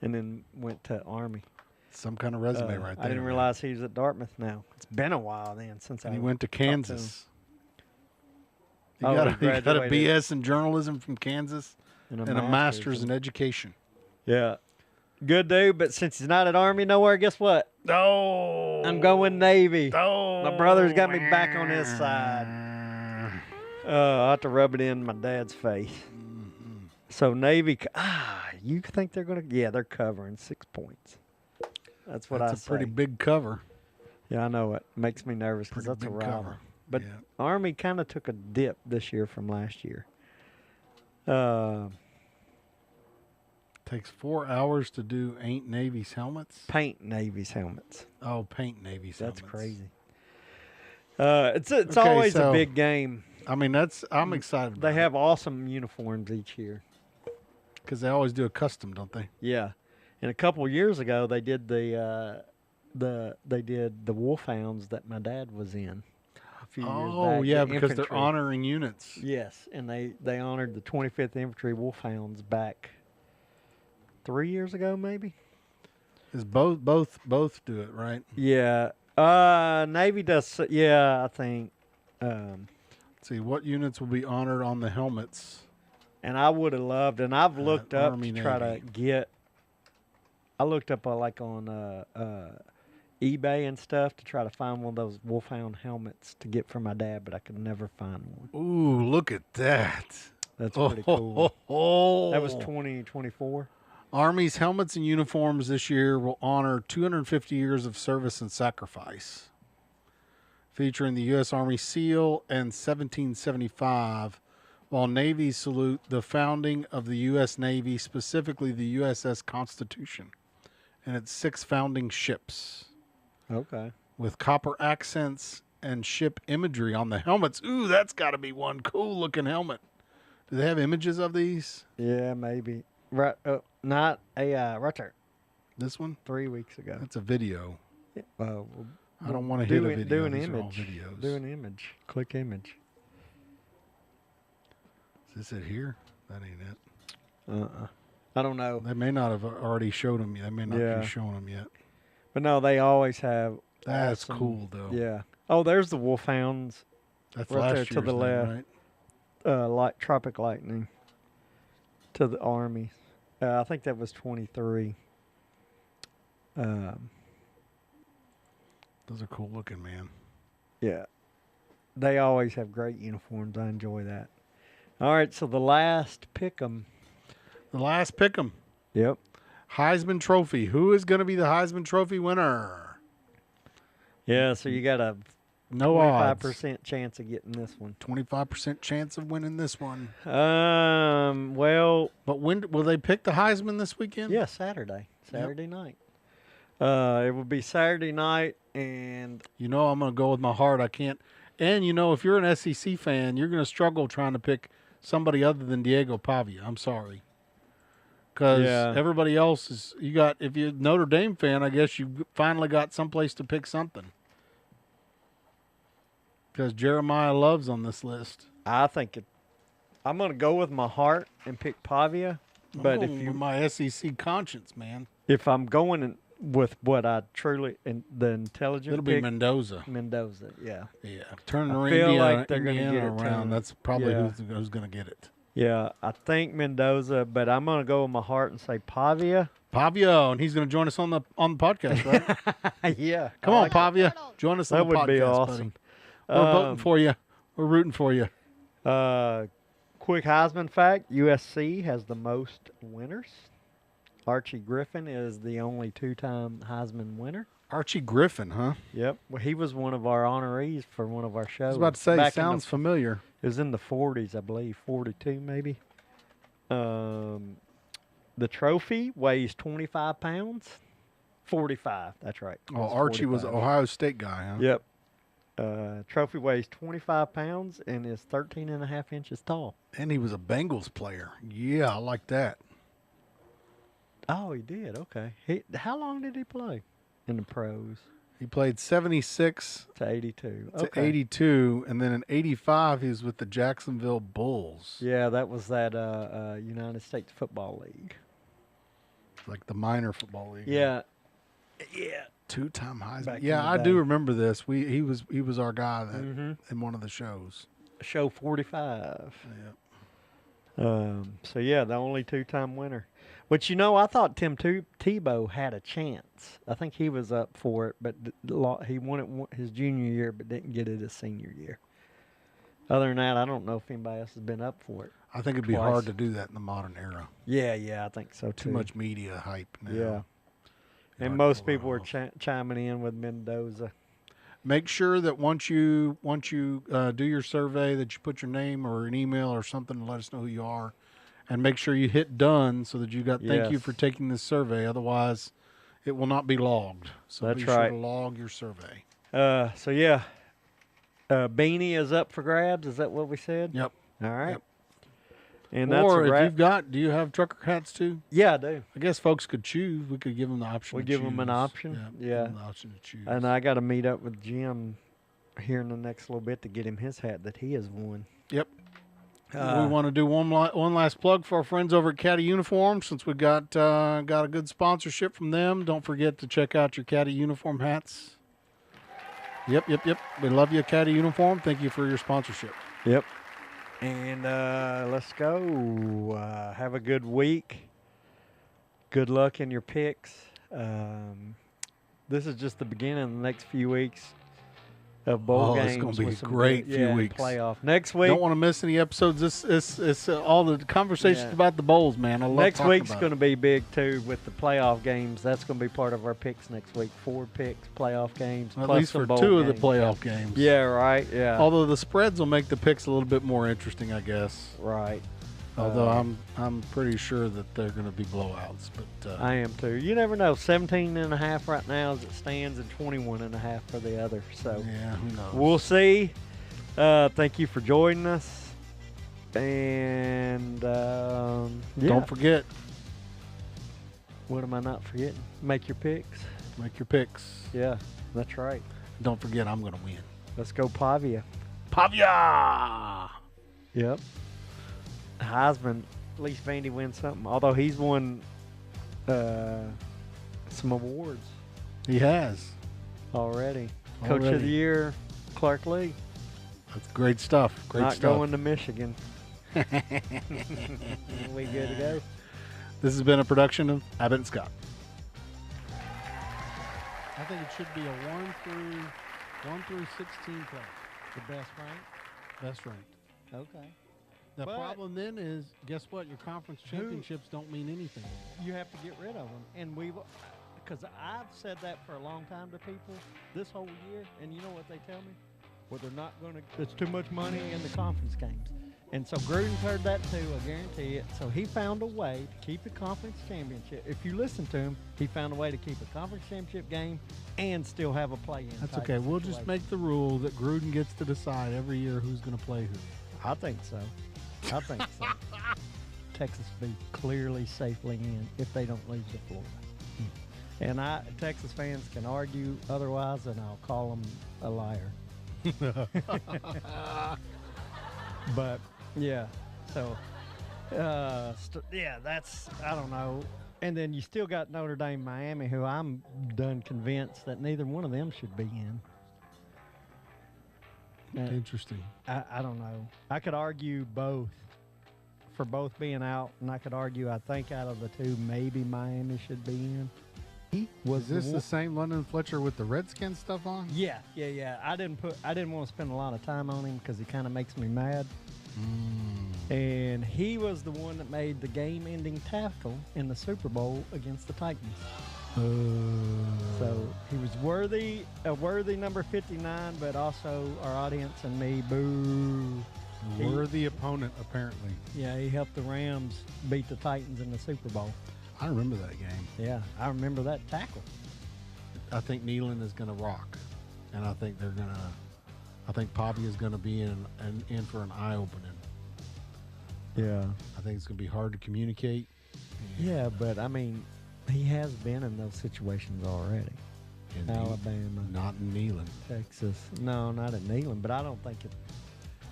and then went to Army. Some kind of resume right there. I didn't man. realize he was at Dartmouth now. It's been a while then since And I he went to talked to him. Kansas. He Oh, got, he he got a graduated. BS in journalism from Kansas And and a master's in education. Yeah. Good dude, but since he's not at Army nowhere, guess what? Oh, I'm going Navy. Oh, My brother's got me back on his side. I have to rub it in my dad's face. Mm-hmm. So Navy, you think they're going to? Yeah, they're covering 6 points. That's what I That's a say. pretty big cover. Yeah, I know it. Makes me nervous because Pretty that's a big rival. cover. But Yeah. Army kind of took a dip this year from last year. Takes 4 hours to do Ain't Navy's helmets. Paint Navy's helmets. Oh, paint Navy's That's helmets. crazy. It's Okay, always so- a big game. I mean, I'm excited. They have awesome uniforms each year. because they always do a custom, don't they? Yeah, and a couple years ago they did the Wolfhounds that my dad was in. A few years Oh, back, yeah, the because they're infantry. honoring units. Yes, and they honored the 25th Infantry Wolfhounds back 3 years ago, maybe. Is both do it, right? Yeah, Navy does. Yeah, I think. Let's see what units will be honored on the helmets. And I would have loved, and I've looked up Army, to try to Navy. get. I looked up like on eBay and stuff to try to find one of those Wolfhound helmets to get for my dad, but I could never find one. Ooh, look at that! That's pretty cool. Oh. That was 2024. Army's helmets and uniforms this year will honor 250 years of service and sacrifice, featuring the U.S. Army SEAL and 1775, while Navies salute the founding of the U.S. Navy, specifically the USS Constitution, and its 6 founding ships, Okay. with copper accents and ship imagery on the helmets. Ooh, that's got to be one cool-looking helmet. Do they have images of these? Yeah, maybe. Right. Not AI. Right there. This one? 3 weeks ago. That's a video. We'll I don't want to hit a video. Do an These are all image. videos. Do an image. Click image. Is this it here? That ain't it. I don't know. They may not have already showed them yet. They may not Yeah. be showing them yet. But no, they always have. That's awesome- cool, though. Yeah. Oh, there's the Wolfhounds. That's right last there year's to the then, left. right? Like Tropic Lightning to the Army. I think that was 23. Those are cool looking, man. Yeah. They always have great uniforms. I enjoy that. All right, so the last pick'em. The last pick 'em. Yep. Heisman Trophy. Who is going to be the Heisman Trophy winner? Yeah, so you got a No odds. 25% chance of getting this one. 25% chance of winning this one. Well, But when will they pick the Heisman this weekend? yeah, Saturday night. It will be Saturday night, and You know, I'm going to go with my heart. I can't. And, you know, if you're an SEC fan, you're going to struggle trying to pick somebody other than Diego Pavia. I'm sorry. Because Yeah. everybody else is, if you're a Notre Dame fan, I guess you finally got someplace to pick something. Because Jeremiah Love's on this list. I think I'm going to go with my heart and pick Pavia. But I'm going with my SEC conscience, man. if I'm going with what I truly the intelligent It'll be pick, Mendoza. Mendoza, yeah. Yeah, turning I feel Indiana, like they're gonna Indiana get it to around. him. That's probably Yeah. who's going to get it. Yeah, I think Mendoza, but I'm going to go with my heart and say Pavia. Pavio, and he's going to join us on the podcast, right? Yeah. Come on, Pavia, join us That on the podcast, would be awesome. buddy. We're voting for you. We're rooting for you. Quick Heisman fact, USC has the most winners. Archie Griffin is the only two-time Heisman winner. Archie Griffin, huh? Yep. Well, he was one of our honorees for one of our I shows. was about to say, back in sounds familiar. It was in the 40s, I believe, 42 maybe. The trophy weighs 25 pounds. 45, that's right. Oh, It's Archie was an 45. Ohio State guy, huh? Yep. Trophy weighs 25 pounds and is 13 and a half inches tall. And he was a Bengals player. Yeah, I like that. Oh, he did. Okay. How long did he play in the pros? He played 76 To 82. to Okay. 82, and then in 85 he was with the Jacksonville Bulls, Yeah, that was that United States Football League. like the minor football league. Yeah. Yeah. Two-time Heisman. Back in Yeah, the I day. do remember this. He was our guy that Mhm. in one of the shows. Show 45. Yeah. So yeah, the only two-time winner. Which I thought Tim Tebow had a chance. I think he was up for it, but he won it his junior year, but didn't get it his senior year. Other than that, I don't know if anybody else has been up for it. I think it'd be Twice. hard to do that in the modern era. Yeah, I think so too. Too much media hype now. Yeah. Hard And to most pull that people were off. chiming in with Mendoza. Make sure that once you do your survey that you put your name or an email or something to let us know who you are, and make sure you hit done so that you got thank you Yes. for taking this survey. Otherwise, it will not be logged. So That's be sure right. to log your survey. So yeah, Beanie is up for grabs. Is that what we said? Yep. All right. Yep. And that's Or a if wrap. do you have trucker hats too? Yeah, I do. I guess folks could choose. We could give them the option. We to give them an choose. option? Yeah. Yeah. Give them the option to choose. And I got to meet up with Jim here in the next little bit to get him his hat that he has won. Yep. We want to do one last plug for our friends over at Caddy Uniform, since we got a good sponsorship from them. Don't forget to check out your Caddy Uniform hats. Yep. We love you, Caddy Uniform. Thank you for your sponsorship. Yep. And let's go. Have a good week. Good luck in your picks. This is just the beginning of the next few weeks of bowl games. It's going to be a with some great good- few and weeks. Playoff next week. Don't want to miss any episodes. It's all the conversations Yeah. about the bowls, man. I love Next talking week's about going to it. be big too with the playoff games. That's going to be part of our picks next week. 4 picks, playoff games, At plus least some for bowl 2 of the games. playoff games. Yeah, right. Yeah, Although the spreads will make the picks a little bit more interesting, I guess. right. Although I'm pretty sure that they're going to be blowouts, but I am too. You never know. 17.5 right now as it stands, and 21.5 for the other. So yeah, who knows? we'll see. Thank you for joining us. And yeah. Don't forget, What am I not forgetting? Make your picks. make your picks. Yeah, that's right. Don't forget, I'm going to win. Let's go Pavia. Pavia! Yep. Heisman, at least Vandy wins something. Although he's won some awards He has. already. Coach of Already. the Year, Clark Lee. That's great stuff. Great Not stuff. going to Michigan. We good to go? This has been a production of Abbott and Scott. I think it should be a 1 through 16 play. The best ranked? Best ranked. Okay. The But- problem then is, guess what? Your conference championships don't mean anything. You have to get rid of them. And because I've said that for a long time to people this whole year, and you know what they tell me? Well, they're not going to, there's too much money in the conference games. And so Gruden's heard that too, I guarantee it. So he found a way to keep the conference championship. If you listen to him, he found a way to keep a conference championship game and still have a play-in. That's type okay. We'll just situation. make the rule that Gruden gets to decide every year who's going to play who. I think so. I think so. Texas will be clearly safely in if they don't lose to Florida. And Texas fans can argue otherwise, and I'll call them a liar. But yeah, So, yeah, that's, I don't know. And then you still got Notre Dame, Miami, who I'm done convinced that neither one of them should be in. Interesting. I don't know. I could argue both for both being out, and I could argue I think out of the two, maybe Miami should be in. Was this the same London Fletcher with the Redskins stuff on? Yeah. I didn't want to spend a lot of time on him because he kind of makes me mad. And he was the one that made the game-ending tackle in the Super Bowl against the Titans. So he was a worthy number 59, but also our audience and me, boo. Worthy opponent, apparently. Yeah, he helped the Rams beat the Titans in the Super Bowl. I remember that game. Yeah, I remember that tackle. I think Neyland is going to rock, and I think Poppy is going to be in for an eye-opening. Yeah. I think it's going to be hard to communicate. Yeah, but I mean, he has been in those situations already. In Alabama. Not in Neyland. Texas. No, not at Neyland, but I don't think it.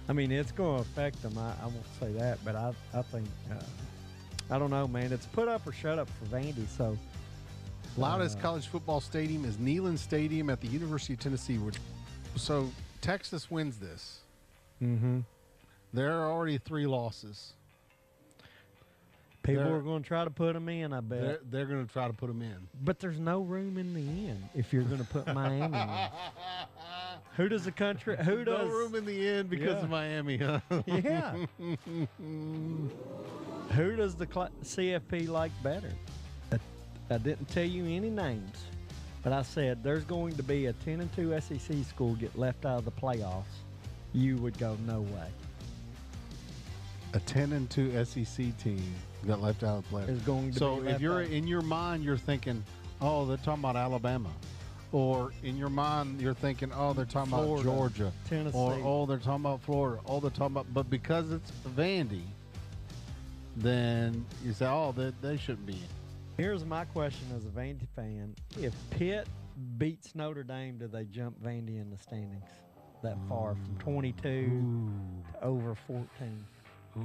I mean, it's going to affect them. I won't say that, but I think, I don't know, man. It's put up or shut up for Vandy, so. Loudest college football stadium is Neyland Stadium at the University of Tennessee, so Texas wins this. Mm-hmm. There are already 3 losses. People are going to try to put them in, I bet. They're going to try to put them in. But there's no room in the end if you're going to put Miami in. Who does the country? Who does? No room in the end because of Miami, huh? Yeah. Who does the CFP like better? I didn't tell you any names, but I said there's going to be a 10-2 SEC school get left out of the playoffs. You would go, no way. A 10-2 SEC team got left out of the playoffs. Is going to so be if left you're out. in your mind, you're thinking, oh, they're talking about Alabama. Or in your mind, you're thinking, oh, they're talking Florida, about Georgia. Tennessee. Or, oh, they're talking about Florida. Oh, they're talking about, but because it's Vandy, then you say, oh, they shouldn't be in. Here's my question as a Vandy fan. If Pitt beats Notre Dame, do they jump Vandy in the standings that far from 22 to over 14? Ooh,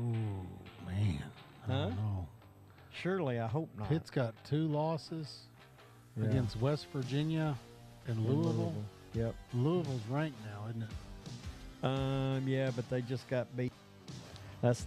man. I don't know. Surely, I hope not. Pitt's got 2 losses against West Virginia and Louisville. Yep. Louisville's ranked now, isn't it? Yeah, but they just got beat. That's